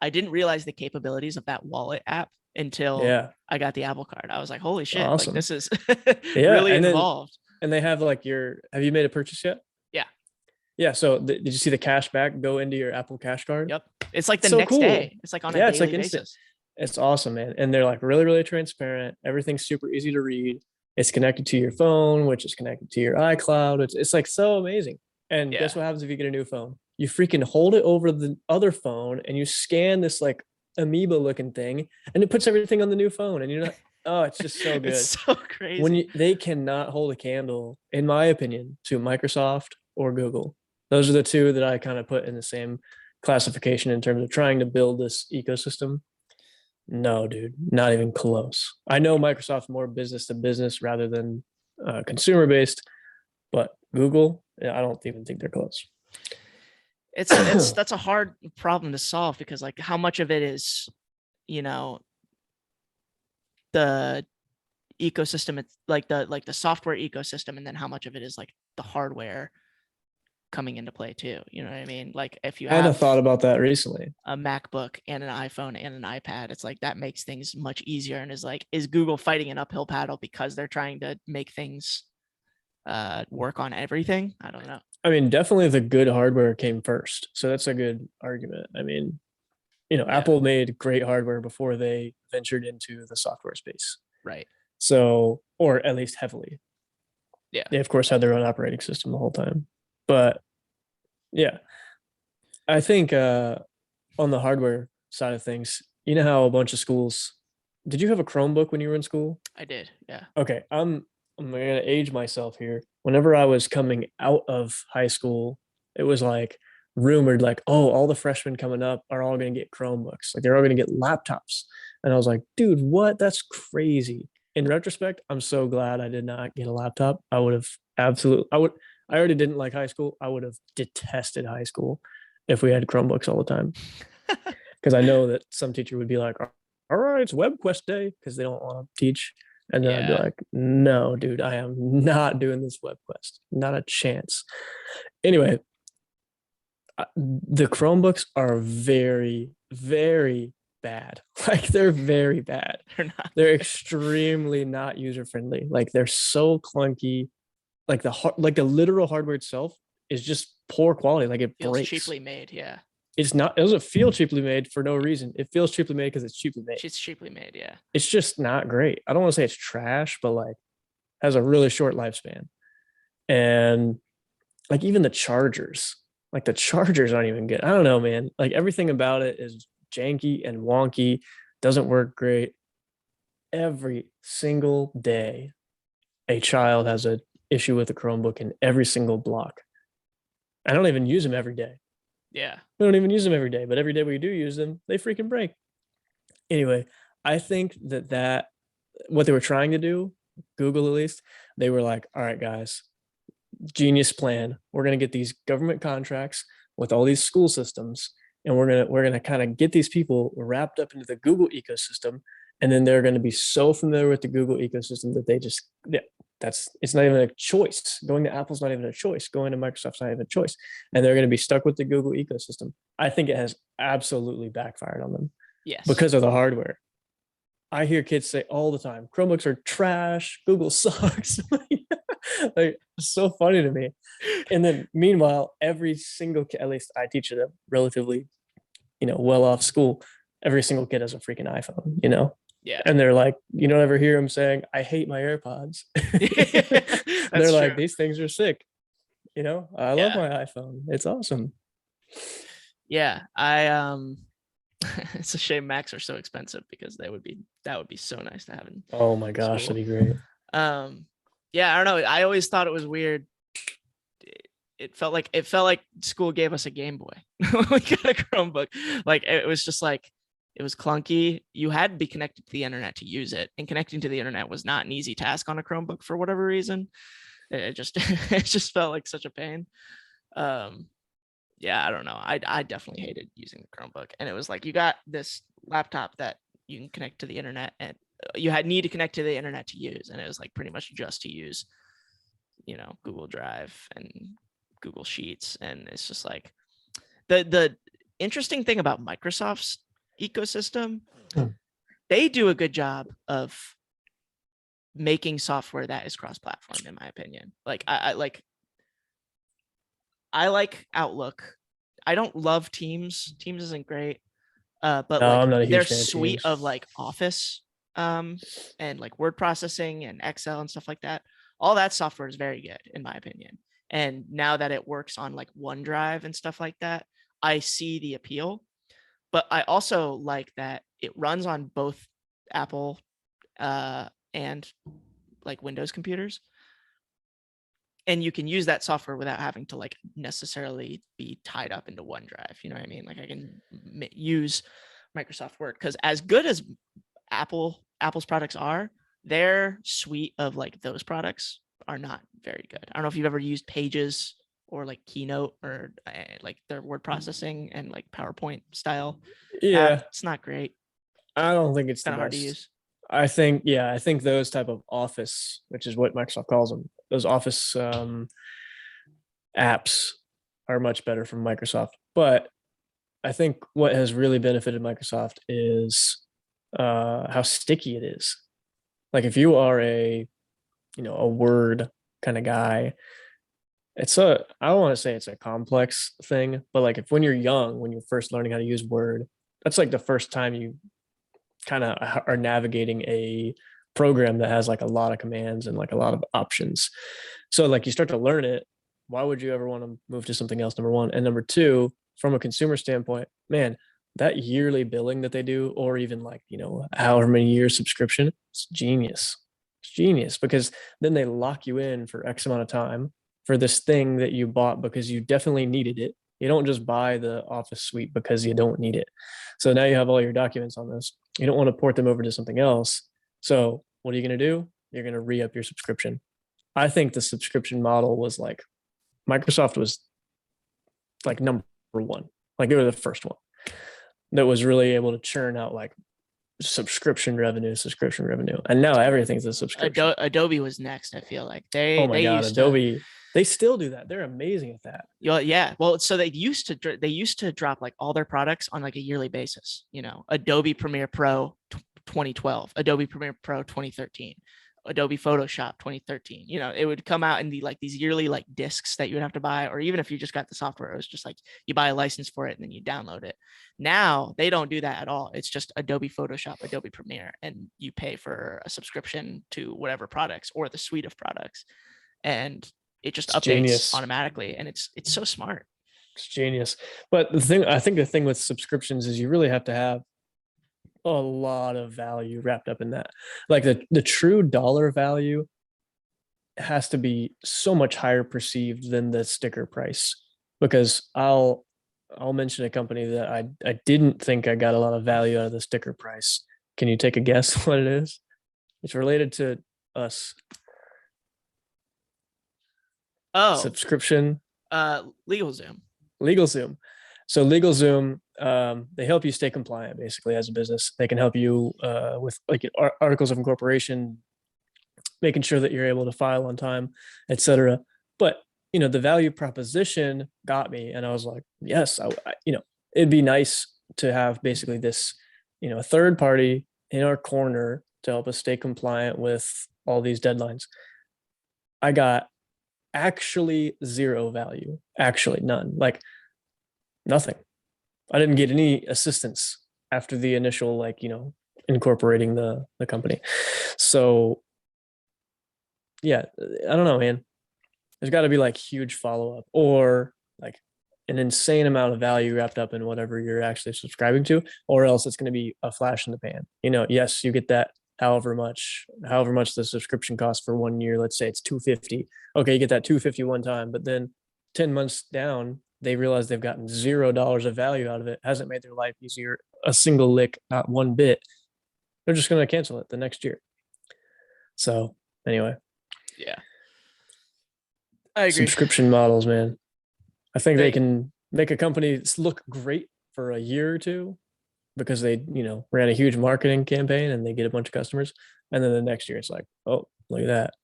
I didn't realize the capabilities of that wallet app until Yeah. I got the Apple Card. I was like, holy shit, like Awesome. this is Yeah. really involved. And they have like have you made a purchase yet? Yeah. Yeah. So did you see the cash back go into your Apple Cash Card? Yep. It's like the So next cool. day. It's like on a Yeah. It's like daily instant. basis. It's awesome, man. And they're like really, really transparent. Everything's super easy to read. It's connected to your phone, which is connected to your iCloud. It's like so amazing. And Yeah. guess what happens if you get a new phone? You freaking hold it over the other phone and you scan this like amoeba looking thing and it puts everything on the new phone. And you're not, oh, it's just so It's good. so crazy. They cannot hold a candle, in my opinion, to Microsoft or Google. Those are the two that I kind of put in the same classification in terms of trying to build this ecosystem. No, dude, not even close. I know Microsoft's more business to business rather than consumer based, but Google, yeah, I don't even think they're close. It's that's a hard problem to solve because like how much of it is, you know, the ecosystem, it's like the software ecosystem, and then how much of it is like the hardware coming into play too. You know what I mean? Like if you I had a have thought about that recently. a MacBook and an iPhone and an iPad, it's like that makes things much easier. And is Google fighting an uphill battle because they're trying to make things work on everything? I don't know. I mean, definitely the good hardware came first. So that's a good argument. I mean, Yeah. Apple made great hardware before they ventured into the software space. Right. So, or at least heavily. Yeah. They, of course, had their own operating system the whole time. But yeah, I think on the hardware side of things, you know how a bunch of schools, did you have a Chromebook when you were in school? I did. Yeah. Okay, I'm gonna age myself here. Whenever I was coming out of high school, it was like rumored, like, oh, all the freshmen coming up are all gonna get Chromebooks, like they're all gonna get laptops. And I was like, dude, what? That's crazy. In retrospect, I'm so glad I did not get a laptop. I would have absolutely, I already didn't like high school. I would have detested high school if we had Chromebooks all the time. Because I know that some teacher would be like, all right, it's WebQuest day because they don't want to teach. And then I'd be Yeah, like, no, dude, I am not doing this WebQuest. Not a chance. Anyway, the Chromebooks are very, very bad. Like they're very bad. they're not. They're extremely not user friendly. Like they're so clunky. Like like the literal hardware itself is just poor quality. Like it Feels breaks. cheaply made. Yeah, It's not. It doesn't feel cheaply made for no reason. It feels cheaply made because it's cheaply made. she's cheaply made. Yeah, It's just not great. I don't want to say it's trash, but like has a really short lifespan. And like even the chargers, like the chargers aren't even good. I don't know, man. Like everything about it is janky and wonky, doesn't work great. Every single day, a child has an issue with the Chromebook in every single block. I don't even use them every day. yeah, We don't even use them every day, but every day we do use them, they freaking break. Anyway, I think that what they were trying to do, Google at least, they were like, all right, guys, genius plan. We're going to get these government contracts with all these school systems, and we're going to kind of get these people wrapped up into the Google ecosystem, and then they're going to be so familiar with the Google ecosystem that they just, yeah, it's not even a choice. Going to Apple's not even a choice. Going to Microsoft's not even a choice, and they're going to be stuck with the Google ecosystem. I think it has absolutely backfired on them yes. because of the hardware. I hear kids say all the time, Chromebooks are trash, Google sucks. Like, it's so funny to me. And then meanwhile, every single kid, at least I teach at a relatively, well off school, every single kid has a freaking iPhone. Yeah, And they're like, you don't ever hear them saying, I hate my AirPods. They're that's like, true. these things are sick. I love Yeah, my iPhone. It's awesome. yeah. I it's a shame Macs are so expensive because that would be so nice to have in Oh my gosh, school. that'd be great. Um, yeah, I don't know. I always thought it was weird. It felt like school gave us a Game Boy when we got a Chromebook. Like it was just like it was clunky. You had to be connected to the internet to use it, and connecting to the internet was not an easy task on a Chromebook for whatever reason. It just it just felt like such a pain. Um, yeah, I don't know. I definitely hated using the Chromebook, and it was like you got this laptop that you can connect to the internet, and you had need to connect to the internet to use, and it was like pretty much just to use, Google Drive and Google Sheets, and it's just like the interesting thing about Microsoft's ecosystem, Hmm. they do a good job of making software that is cross-platform, in my opinion. Like I like Outlook. I don't love Teams. Teams isn't great. But No, like I'm not a their huge fan of suite Teams. of like Office, and like word processing and Excel and stuff like that, all that software is very good in my opinion. And now that it works on like OneDrive and stuff like that, I see the appeal. But I also like that it runs on both Apple and like Windows computers, and you can use that software without having to like necessarily be tied up into OneDrive. You know what I mean? Like I can use Microsoft Word, because as good as Apple's products are, their suite of like those products are not very good. I don't know if you've ever used Pages or like Keynote or like their word processing and like PowerPoint style app. Yeah, It's not great. I don't think it's the Kind of hard to best. use. I think those type of Office, which is what Microsoft calls them, those Office apps are much better from Microsoft. But I think what has really benefited Microsoft is how sticky it is. Like if you are a Word kind of guy, I don't want to say it's a complex thing, but like if when you're young, when you're first learning how to use Word, that's like the first time you kind of are navigating a program that has like a lot of commands and like a lot of options. So like you start to learn it. Why would you ever want to move to something else? Number one. And number two, from a consumer standpoint, man, that yearly billing that they do, or even like, however many years subscription, it's genius. It's genius because then they lock you in for X amount of time for this thing that you bought because you definitely needed it. You don't just buy the Office suite because you don't need it. So now you have all your documents on this. You don't want to port them over to something else. So what are you going to do? You're going to re up your subscription. I think the subscription model was like Microsoft was like number one. Like they were the first one that was really able to churn out like subscription revenue. And now everything's a subscription. Adobe was next. I feel like Oh they my they God, used to. Adobe, they still do that. They're amazing at that. Yeah. Well, so they used to drop like all their products on like a yearly basis. Adobe Premiere Pro 2012, Adobe Premiere Pro 2013, Adobe Photoshop 2013. It would come out in these yearly like discs that you would have to buy, or even if you just got the software, it was just like you buy a license for it and then you download it. Now they don't do that at all. It's just Adobe Photoshop, Adobe Premiere, and you pay for a subscription to whatever products or the suite of products, and it just It's updates genius. automatically, and it's so smart. It's genius. But the thing with subscriptions is you really have to have a lot of value wrapped up in that. Like the true dollar value has to be so much higher perceived than the sticker price. Because I'll mention a company that I didn't think I got a lot of value out of the sticker price. Can you take a guess what it is? It's related to us. Oh, Subscription. LegalZoom. LegalZoom. So LegalZoom, they help you stay compliant basically as a business. They can help you with like articles of incorporation, making sure that you're able to file on time, etc. But the value proposition got me, and I was like, yes, it'd be nice to have basically this, a third party in our corner to help us stay compliant with all these deadlines. I got actually zero value, actually none, like nothing. I didn't get any assistance after the initial incorporating the company. So yeah, I don't know, man. There's got to be like huge follow up or like an insane amount of value wrapped up in whatever you're actually subscribing to, or else it's going to be a flash in the pan. Yes, you get that however much the subscription costs for 1 year. Let's say it's 250. Okay, you get that 250 one time, but then 10 months down, they realize they've gotten $0 of value out of it. Hasn't made their life easier a single lick, not one bit. They're just going to cancel it the next year. So anyway, Yeah, I agree. subscription models, man. I think they can make a company look great for a year or two because they, ran a huge marketing campaign and they get a bunch of customers. And then the next year it's like, oh, look at that.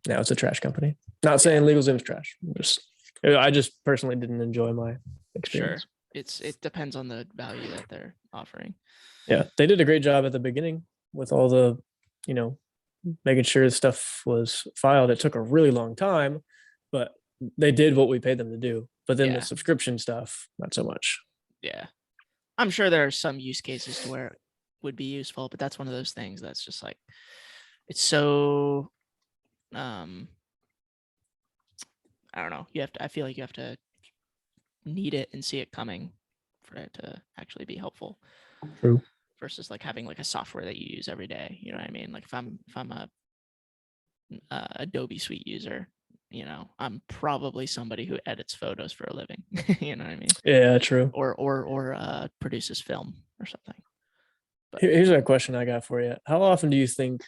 Now it's a trash company. Not saying LegalZoom's trash. I just personally didn't enjoy my experience. Sure. It depends on the value that they're offering. Yeah, they did a great job at the beginning with all the, making sure stuff was filed. It took a really long time, but they did what we paid them to do. But then the subscription stuff, not so much. Yeah. I'm sure there are some use cases to where it would be useful, but that's one of those things that's just like, it's so, I don't know. I feel like you have to need it and see it coming for it to actually be helpful. True. Versus like having like a software that you use every day. You know what I mean? Like if I'm a Adobe Suite user, I'm probably somebody who edits photos for a living. You know what I mean? Yeah, true. Or produces film or something. But here's a question I got for you. How often do you think?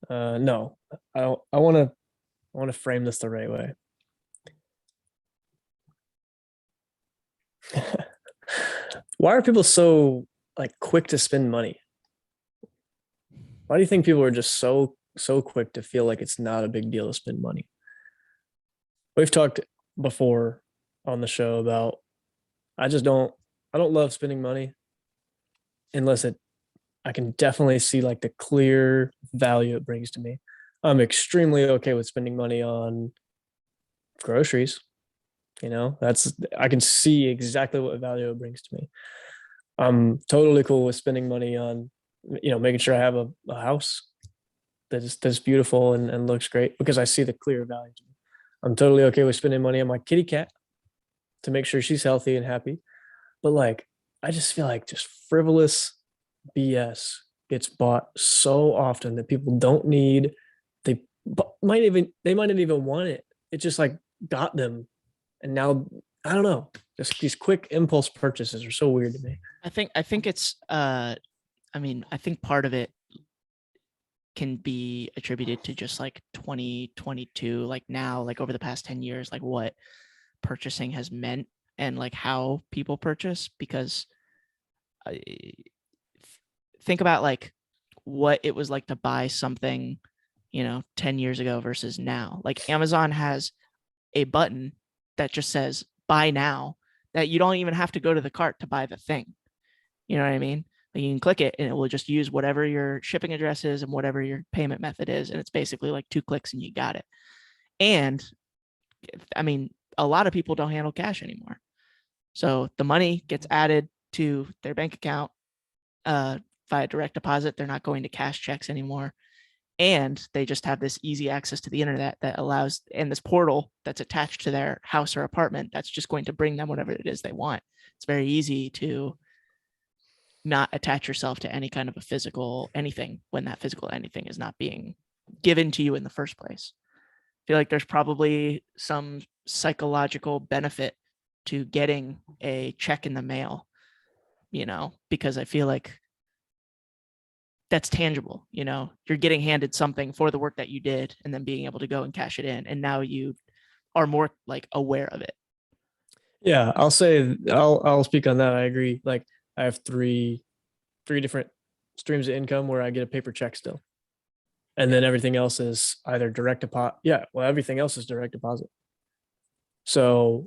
No, I want to frame this the right way. Why are people so like quick to spend money? Why do you think people are just so quick to feel like it's not a big deal to spend money? We've talked before on the show about I don't love spending money unless I can definitely see like the clear value it brings to me. I'm extremely okay with spending money on groceries. I can see exactly what value it brings to me. I'm totally cool with spending money on, making sure I have a house that's beautiful and looks great because I see the clear value to me. I'm totally okay with spending money on my kitty cat to make sure she's healthy and happy. But like, I just feel like just frivolous BS gets bought so often that people don't need. They might not even want it. It just like got them. And now I don't know. Just these quick impulse purchases are so weird to me. I think it's I think part of it can be attributed to just like 2022, like now, like over the past 10 years, like what purchasing has meant and like how people purchase. Because think about like what it was like to buy something, 10 years ago versus now. Like Amazon has a button that just says buy now, that you don't even have to go to the cart to buy the thing. You know what I mean? Like you can click it and it will just use whatever your shipping address is and whatever your payment method is. And it's basically like 2 clicks and you got it. And I mean, a lot of people don't handle cash anymore. So the money gets added to their bank account via direct deposit. They're not going to cash checks anymore. And they just have this easy access to the internet that allows, and this portal that's attached to their house or apartment that's just going to bring them whatever it is they want. It's very easy to not attach yourself to any kind of a physical anything when that physical anything is not being given to you in the first place. I feel like there's probably some psychological benefit to getting a check in the mail, because I feel like that's tangible. You're getting handed something for the work that you did and then being able to go and cash it in. And now you are more like aware of it. Yeah, I'll speak on that. I agree. Like I have three different streams of income where I get a paper check still. And then everything else is either direct deposit. Yeah, well, everything else is direct deposit. So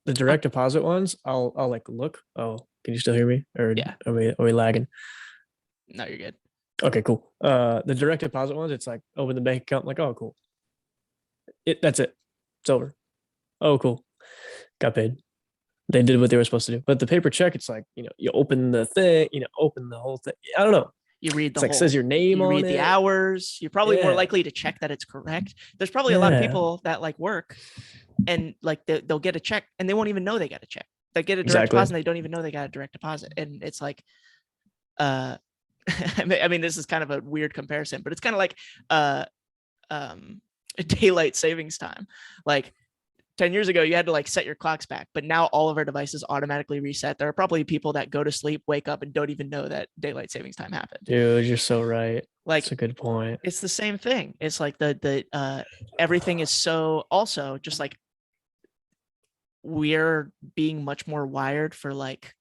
the direct deposit ones, I'll like look. Oh, can you still hear me? Or Yeah. Are we lagging? No, you're good. Okay, cool. The direct deposit ones, it's like open the bank account. I'm like, oh, cool. That's it. It's over. Oh, cool. Got paid. They did what they were supposed to do. But the paper check, it's like, you open the thing, open the whole thing. I don't know. You read It's like says your name you on read it. the hours. You're probably more likely to check that it's correct. There's probably a lot of people that like work and like they'll get a check and they won't even know they got a check. They get a direct deposit and they don't even know they got a direct deposit. And it's like, I mean, this is kind of a weird comparison, but it's kind of like daylight savings time. Like 10 years ago, you had to like set your clocks back, but now all of our devices automatically reset. There are probably people that go to sleep, wake up, and don't even know that daylight savings time happened. Dude, you're so right. Like, that's a good point. It's the same thing. It's like the everything is so also just like we're being much more wired for like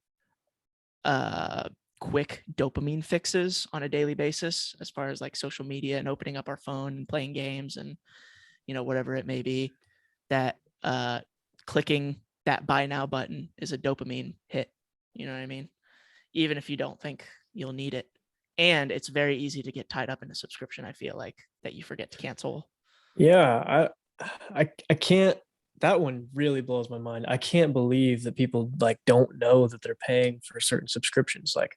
quick dopamine fixes on a daily basis, as far as like social media and opening up our phone and playing games and whatever it may be, that clicking that buy now button is a dopamine hit. You know what I mean? Even if you don't think you'll need it. And it's very easy to get tied up in a subscription, I feel like, that you forget to cancel. Yeah, I can't. That one really blows my mind. I can't believe that people like don't know that they're paying for certain subscriptions. Like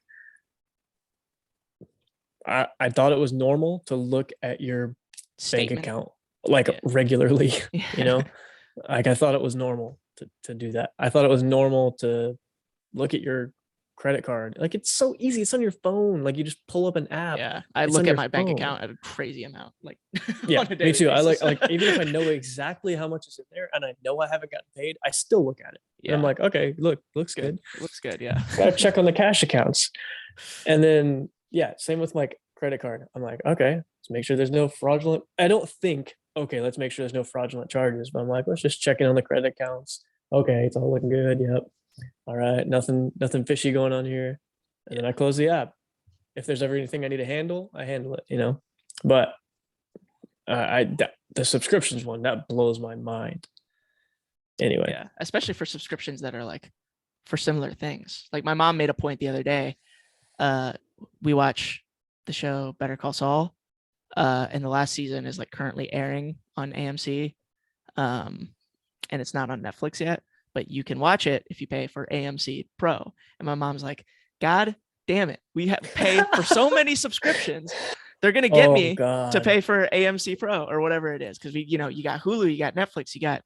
I thought it was normal to look at your bank account like regularly, like I thought it was normal to do that. I thought it was normal to look at your credit card. Like it's so easy. It's on your phone. Like you just pull up an app. Yeah, I look at my bank account at a crazy amount. Like yeah, me too. I like even if I know exactly how much is in there and I know I haven't gotten paid, I still look at it. Yeah. And I'm like, okay, looks good. Looks good. Yeah. Gotta check on the cash accounts. And then yeah, same with my credit card. I'm like, okay, let's make sure there's no fraudulent. I don't think, okay, let's make sure there's no fraudulent charges. But I'm like, let's just check in on the credit accounts. Okay, it's all looking good. Yep. All right, nothing fishy going on here. And then I close the app. If there's ever anything I need to handle, I handle it, But the subscriptions one, that blows my mind. Anyway. Yeah, especially for subscriptions that are like for similar things. Like my mom made a point the other day. We watch the show Better Call Saul, and the last season is like currently airing on AMC, and it's not on Netflix yet, but you can watch it if you pay for AMC Pro. And my mom's like, God damn it, we have pay for so many subscriptions. They're gonna get me to pay for AMC Pro or whatever it is, because you got Hulu, you got Netflix, you got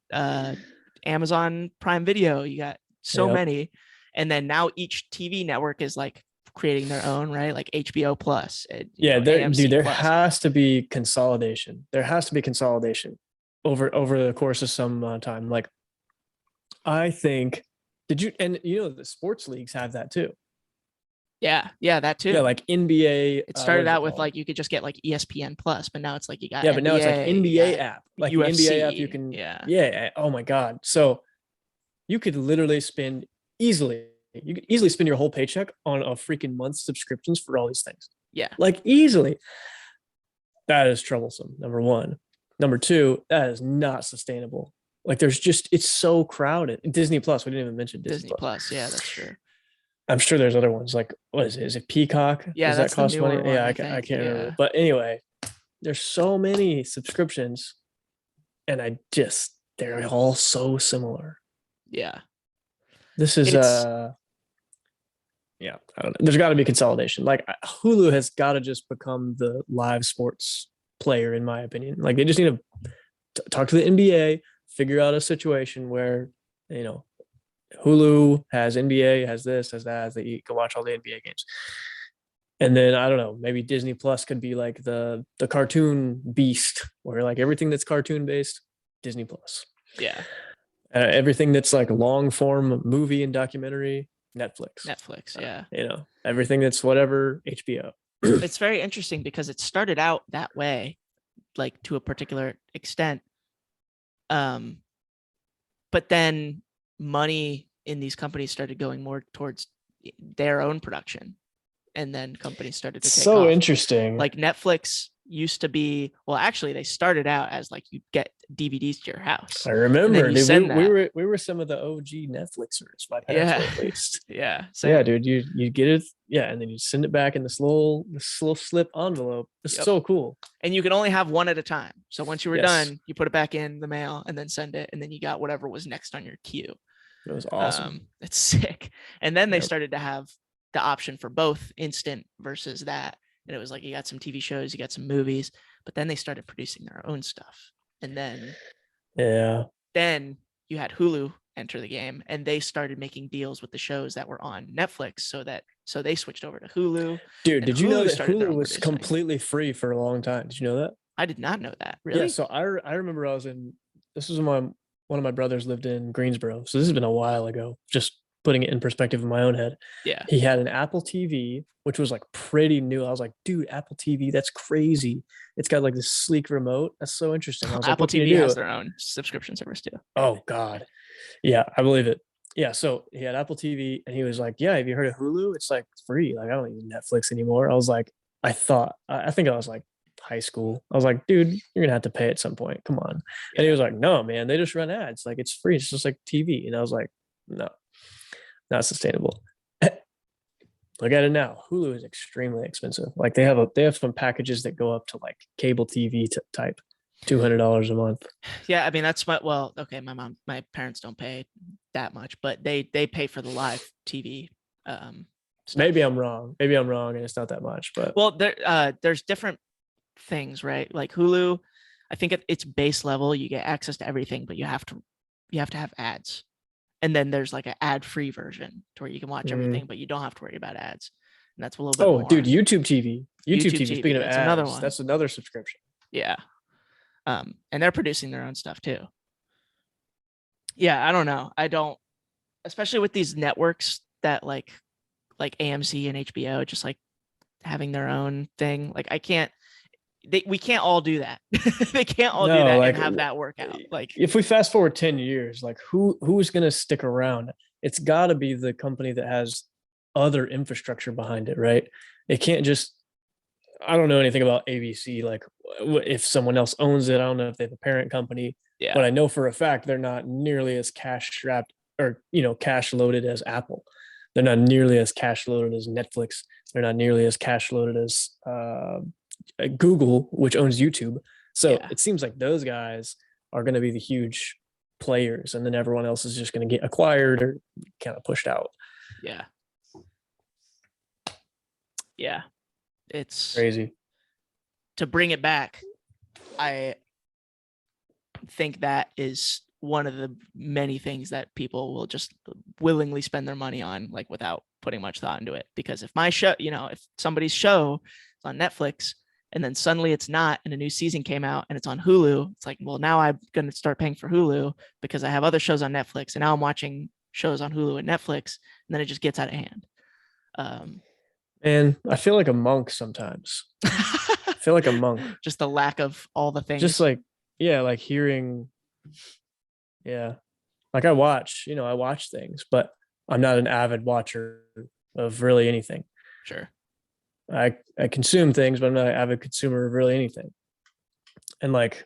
Amazon Prime Video, you got so many, and then now each TV network is like creating their own, right? Like HBO Plus. There has to be consolidation. There has to be consolidation over the course of some time. Like, I think, the sports leagues have that too. Yeah, that too. Yeah, like NBA. It What started is it out with called? like you could just get like ESPN Plus, but now it's like you got Yeah, but now it's like NBA, you NBA got app, like the NBA app. You UFC. can, Yeah. yeah. Oh my God. So you could literally spend easily. You could easily spend your whole paycheck on a freaking month subscriptions for all these things. Yeah. Like easily. That is troublesome. Number one. Number two, that is not sustainable. Like there's just it's so crowded. Disney Plus. We didn't even mention Disney Disney Plus. Plus. Yeah, that's true. I'm sure there's other ones. Like what is it? Is it Peacock? Yeah, Does that that's the cost money? newer one, Yeah, I I think. can't remember. Yeah. But anyway, there's so many subscriptions, and they're all so similar. Yeah. This is It's yeah, I don't know. There's got to be consolidation. Like Hulu has got to just become the live sports player, in my opinion. Like they just need to talk to the NBA, figure out a situation where you know Hulu has NBA, has this, has that, as they can watch all the NBA games. And then I don't know, maybe Disney Plus could be like the cartoon beast, where like everything that's cartoon based, Disney Plus. yeah. Everything that's like long form movie and documentary, Netflix. Netflix. Yeah. Everything that's whatever, HBO. It's very interesting because it started out that way, like to a particular extent. But then money in these companies started going more towards their own production. And then companies started to take So off. interesting. Like Netflix used to be, well, actually they started out as like you get DVDs to your house. I remember you send that. we were some of the OG Netflixers, my parents Yeah. were at least. Yeah. Yeah, Same. dude, you get it, yeah, and then you send it back in this little slip envelope. It's Yep. so cool. And you could only have one at a time. So once you were Yes. done, you put it back in the mail and then send it, and then you got whatever was next on your queue. It was awesome. It's sick. And then they Yep. started to have the option for both instant versus that. And it was like you got some TV shows, you got some movies, but then they started producing their own stuff. And Yeah. then you had Hulu enter the game, and they started making deals with the shows that were on Netflix, so they switched over to Hulu. Dude, did you know that started their Hulu own was producing. completely free for a long time? Did you know that? I did not know that. Really? Yeah, so I remember this was when one of my brothers lived in Greensboro. So this has been a while ago, just putting it in perspective in my own head. Yeah. He had an Apple TV, which was like pretty new. I was like, dude, Apple TV, that's crazy. It's got like this sleek remote. That's so interesting. I was like, Apple what can TV you do? has their own subscription service too. Oh God. Yeah, I believe it. Yeah, so he had Apple TV and he was like, yeah, have you heard of Hulu? It's like free. Like I don't use Netflix anymore. I was like, I think I was like high school. I was like, dude, you're gonna have to pay at some point. Come on. Yeah. And he was like, no, man, they just run ads. Like it's free. It's just like TV. And I was like, no, not sustainable. Look at it now. Hulu is extremely expensive. Like they have some packages that go up to like cable TV type, $200 a month. Yeah, I mean that's okay. My parents don't pay that much, but they pay for the live TV. Maybe I'm wrong. Maybe I'm wrong, and it's not that much. But well, there's different things, right? Like Hulu, I think at its base level you get access to everything, but you have to have ads. And then there's like an ad-free version to where you can watch everything, but you don't have to worry about ads. And that's a little bit more. Oh, dude, YouTube TV. YouTube TV. Speaking of that's ads, another one. That's another subscription. Yeah. And they're producing their own stuff too. Yeah, I don't know. I don't, especially with these networks that like AMC and HBO, just like having their own thing. Like we can't all do that. They can't all do that and have that work out. Like if we fast forward 10 years, like who's going to stick around? It's got to be the company that has other infrastructure behind it, right? It can't just, I don't know anything about ABC. Like if someone else owns it, I don't know if they have a parent company, but I know for a fact they're not nearly as cash strapped or, cash loaded as Apple. They're not nearly as cash loaded as Netflix. They're not nearly as cash loaded as Google, which owns YouTube. So it seems like those guys are going to be the huge players, and then everyone else is just going to get acquired or kind of pushed out. Yeah. It's crazy. To bring it back, I think that is one of the many things that people will just willingly spend their money on, like without putting much thought into it. Because if my show, if somebody's show is on Netflix and then suddenly it's not, and a new season came out and it's on Hulu, it's like, well, now I'm going to start paying for Hulu because I have other shows on Netflix, and now I'm watching shows on Hulu and Netflix, and then it just gets out of hand. And I feel like a monk sometimes. I feel like a monk. Just the lack of all the Just things. like, yeah, like hearing, yeah. Like I watch things, but I'm not an avid watcher of really anything. Sure. I consume things, but I'm not an avid consumer of really anything. And like,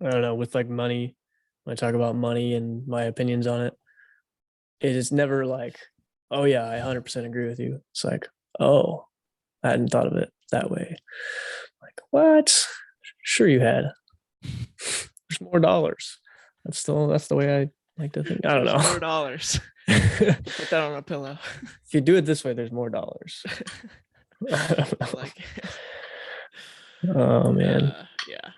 I don't know, with like money, when I talk about money and my opinions on it, it is never like, oh yeah, I 100% agree with you. It's like, oh, I hadn't thought of it that way. Like, what? Sure you had. There's more dollars. That's the way I like to think. I don't There's know. more dollars. If Put that on a pillow. you do it this way, there's more dollars. I like it. Oh man. Yeah.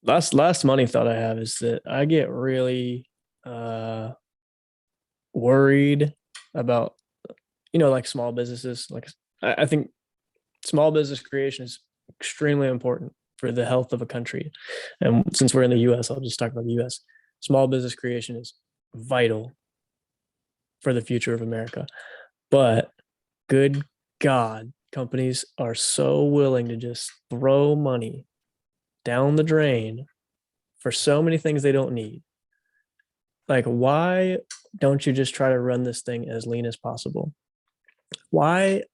Last money thought I have is that I get really uh worried about like small businesses. Like I think small business creation is extremely important for the health of a country. And since we're in the US, I'll just talk about the US. Small business creation is vital for the future of America. But good God, companies are so willing to just throw money down the drain for so many things they don't need. Like, why don't you just try to run this thing as lean as possible? Why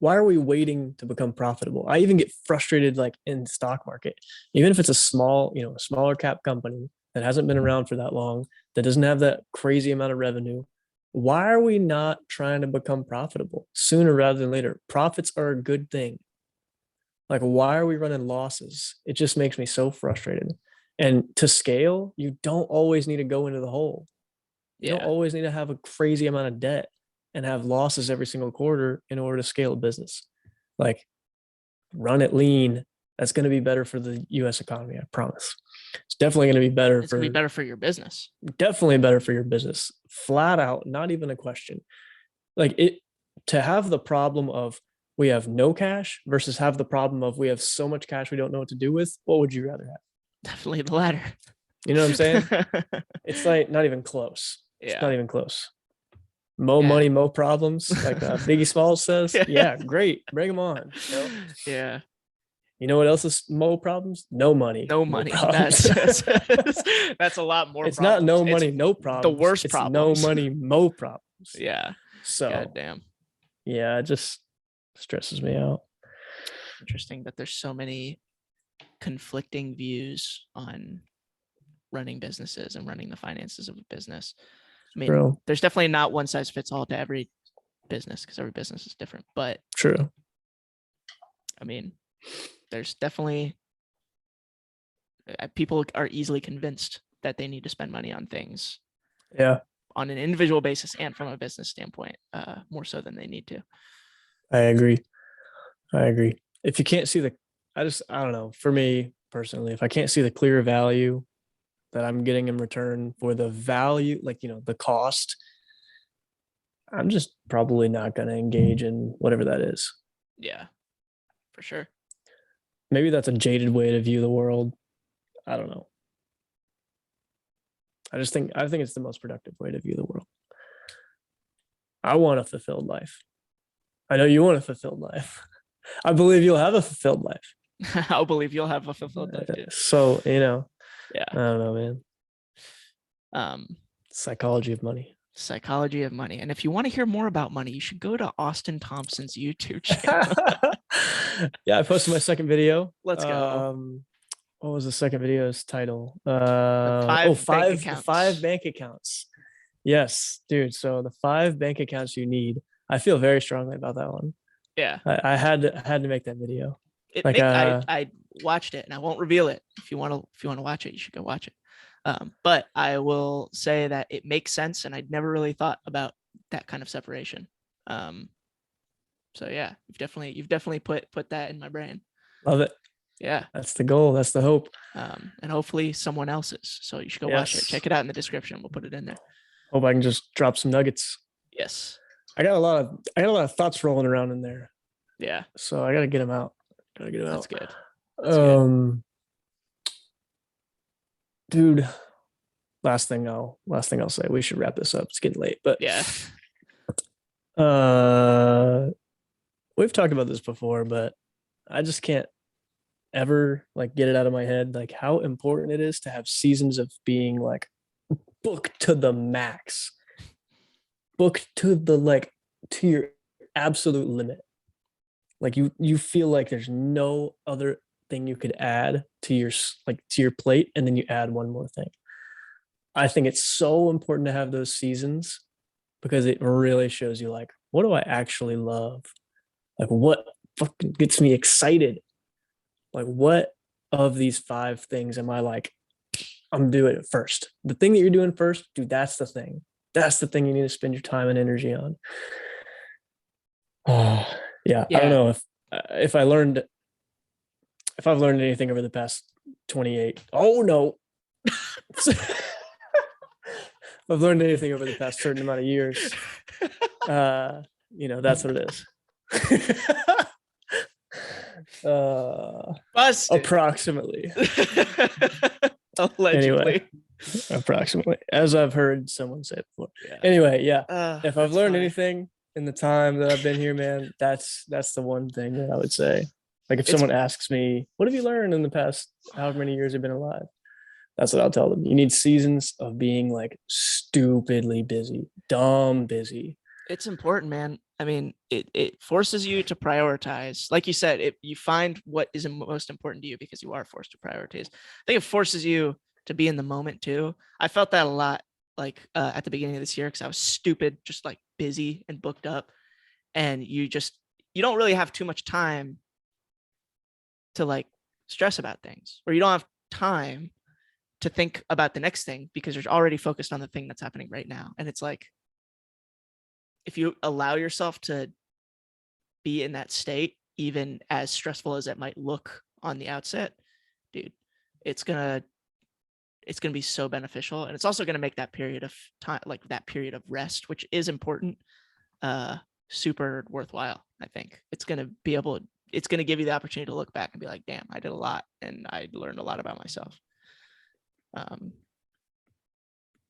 why are we waiting to become profitable? I even get frustrated like in the stock market, even if it's a a smaller cap company that hasn't been around for that long, that doesn't have that crazy amount of revenue. Why are we not trying to become profitable sooner rather than later? Profits are a good thing. Like, why are we running losses? It just makes me so frustrated. And to scale, you don't always need to go into the hole. You don't Yeah. always need to have a crazy amount of debt and have losses every single quarter in order to scale a business. Like, run it lean. That's going to be better for the US economy, I promise. It's definitely going to be better It's gonna be for better for your business. definitely better for your business. Flat out, not even a question. Like it to have the problem of we have no cash versus have the problem of we have so much cash we don't know what to do with, what would you rather have? Definitely the latter. You know what I'm saying? It's like not even close. It's not Yeah. even close. Mo Yeah. money, mo problems, like Biggie Smalls says. Yeah. Yeah, great, bring them on. Yeah. You know what else is mo problems? No money, No mo money. problems. That's a lot more It's not problems. no It's money, no the problems. worst It's no problems. money, mo problems. Yeah. God So damn. yeah, it just stresses me out. Interesting that there's so many conflicting views on running businesses and running the finances of a business. I mean, True. there's definitely not one size fits all to every business because every business is different. But True. I mean, there's definitely people are easily convinced that they need to spend money on things Yeah, on an individual basis and from a business standpoint, more so than they need to. I agree. I agree. If you can't see I don't know. For me personally, if I can't see the clear value that I'm getting in return for the value, like, the cost, I'm just probably not going to engage in whatever that is. Yeah, for sure. Maybe that's a jaded way to view the world. I don't know. I think it's the most productive way to view the world. I want a fulfilled life. I know you want a fulfilled life. I believe you'll have a fulfilled life. I'll believe you'll have a fulfilled life too. So, Yeah. I don't know, man. Um, Psychology of money. Psychology of money. And if you want to hear more about money, you should go to Austin Thompson's YouTube channel. Yeah, I posted my second video. Let's go. What was the second video's title? The five bank The accounts. 5 bank accounts. Yes, dude. So the 5 bank accounts you need. I feel very strongly about that one. Yeah. I had to make that video. It Like make I watched it and I won't reveal it. If you want to watch it, you should go watch it. But I will say that it makes sense, and I'd never really thought about that kind of separation. So yeah, you've definitely put that in my brain. love it. Yeah. That's the goal. That's the hope. And hopefully someone else's. So you should go watch it. Check it out in the description. We'll put it in there. Hope I can just drop some nuggets. Yes. I got a lot of thoughts rolling around in there. Yeah. So I gotta get them out. That's good. That's good. Dude, last thing I'll say. We should wrap this up. It's getting late, but Yeah. uh we've talked about this before, but I just can't ever like get it out of my head like how important it is to have seasons of being like booked to the max, booked to the like to your absolute limit. Like you feel like there's no other thing you could add to your like to your plate, and then you add one more thing. I think it's so important to have those seasons because it really shows you like what do I actually love? Like what fucking gets me excited? Like what of these five things am I like I'm doing it first. The thing that you're doing first, dude, that's the thing. That's the thing you need to spend your time and energy on. Oh, yeah, I don't Yeah. know if I learned if I've learned anything over the past 28. Oh no. If I've learned anything over the past certain amount of years, that's what it is. Busted. Approximately. Anyway, Allegedly. approximately, as I've heard someone say before. Yeah. Anyway, yeah. If I've That's learned funny. anything in the time that I've been here, man, that's the one thing that I would say. Like if It's someone asks me, "What have you learned in the past however many years you've been alive?" That's what I'll tell them. You need seasons of being like stupidly busy, dumb busy. it's important, man. I mean, it forces you to prioritize. Like you said, you find what is most important to you because you are forced to prioritize. I think it forces you to be in the moment too. I felt that a lot, like at the beginning of this year, because I was stupid, just like busy and booked up, and you don't really have too much time to like stress about things, or you don't have time to think about the next thing because you're already focused on the thing that's happening right now. And it's like, if you allow yourself to be in that state, even as stressful as it might look on the outset, dude, it's gonna be so beneficial. And it's also gonna make that period of time, like that period of rest, which is important, super worthwhile. I think it's gonna give you the opportunity to look back and be like, damn, I did a lot and I learned a lot about myself.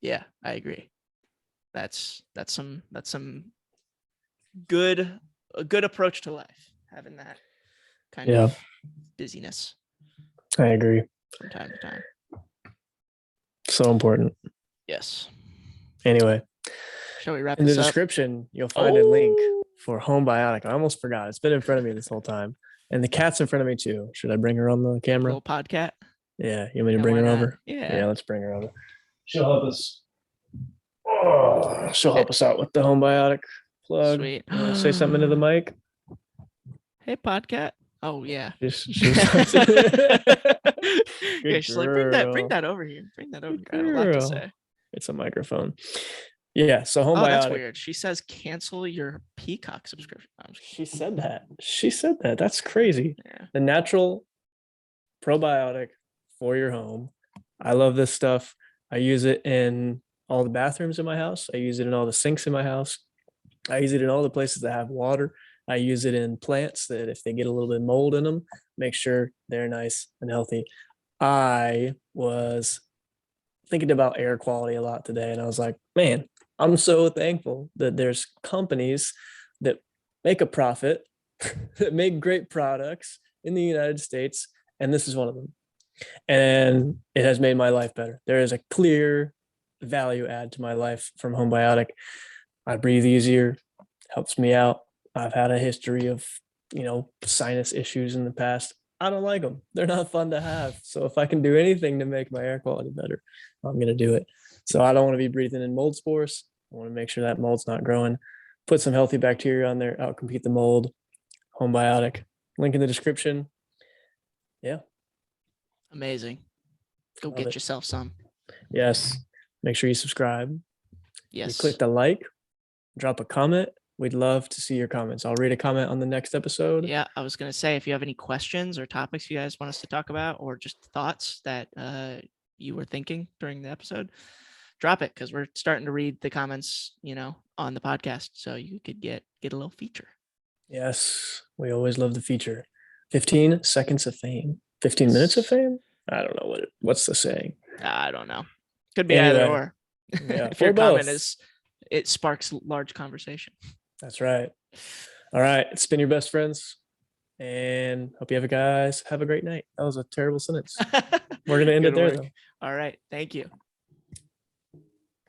Yeah, I agree. That's some a good approach to life, having that kind Yeah, of busyness I agree. from time to time. So important. Yes. Anyway, Shall we wrap in the this up? description, you'll find a link for HomeBiotic. I almost forgot. It's been in front of me this whole time. And the cat's in front of me too. Should I bring her on the camera? Little podcat. Yeah, you want me to Yeah, bring why her not? over? Yeah. Let's bring her over. She'll help us. Oh, she'll help us out with the HomeBiotic plug. Sweet. You want to say something into the mic? Hey, podcat. Oh yeah. She's Yeah, she's like, bring that over here. Bring that over here. I have a lot to say. It's a microphone. Yeah, so Oh, that's HomeBiotic. weird. She says cancel your Peacock subscription. She said that. She said that. That's crazy. Yeah. The natural probiotic for your home. I love this stuff. I use it in all the bathrooms in my house. I use it in all the sinks in my house. I use it in all the places that have water. I use it in plants that if they get a little bit of mold in them, make sure they're nice and healthy. I was thinking about air quality a lot today, and I was like, man, I'm so thankful that there's companies that make a profit, that make great products in the United States, and this is one of them. And it has made my life better. There is a clear value add to my life from HomeBiotic. I breathe easier, helps me out. I've had a history of, sinus issues in the past. I don't like them. They're not fun to have. So if I can do anything to make my air quality better, I'm going to do it. So I don't want to be breathing in mold spores. I want to make sure that mold's not growing. Put some healthy bacteria on there, outcompete the mold. HomeBiotic. Link in the description. Yeah. Amazing. Go Love get it. yourself some. Yes. Make sure you subscribe. Yes. You click the like, drop a comment. We'd love to see your comments. I'll read a comment on the next episode. Yeah, I was going to say, if you have any questions or topics you guys want us to talk about, or just thoughts that you were thinking during the episode, drop it, because we're starting to read the comments, on the podcast. So you could get a little feature. Yes, we always love the feature. 15 seconds of fame. 15 minutes of fame? I don't know what's the saying. I don't know. Could be either or. Yeah, if your or comment both. it sparks large conversation. That's right. All right. It's been your best friends. And hope you guys have a great night. That was a terrible sentence. We're going to end it Good there, work. though. All right. Thank you.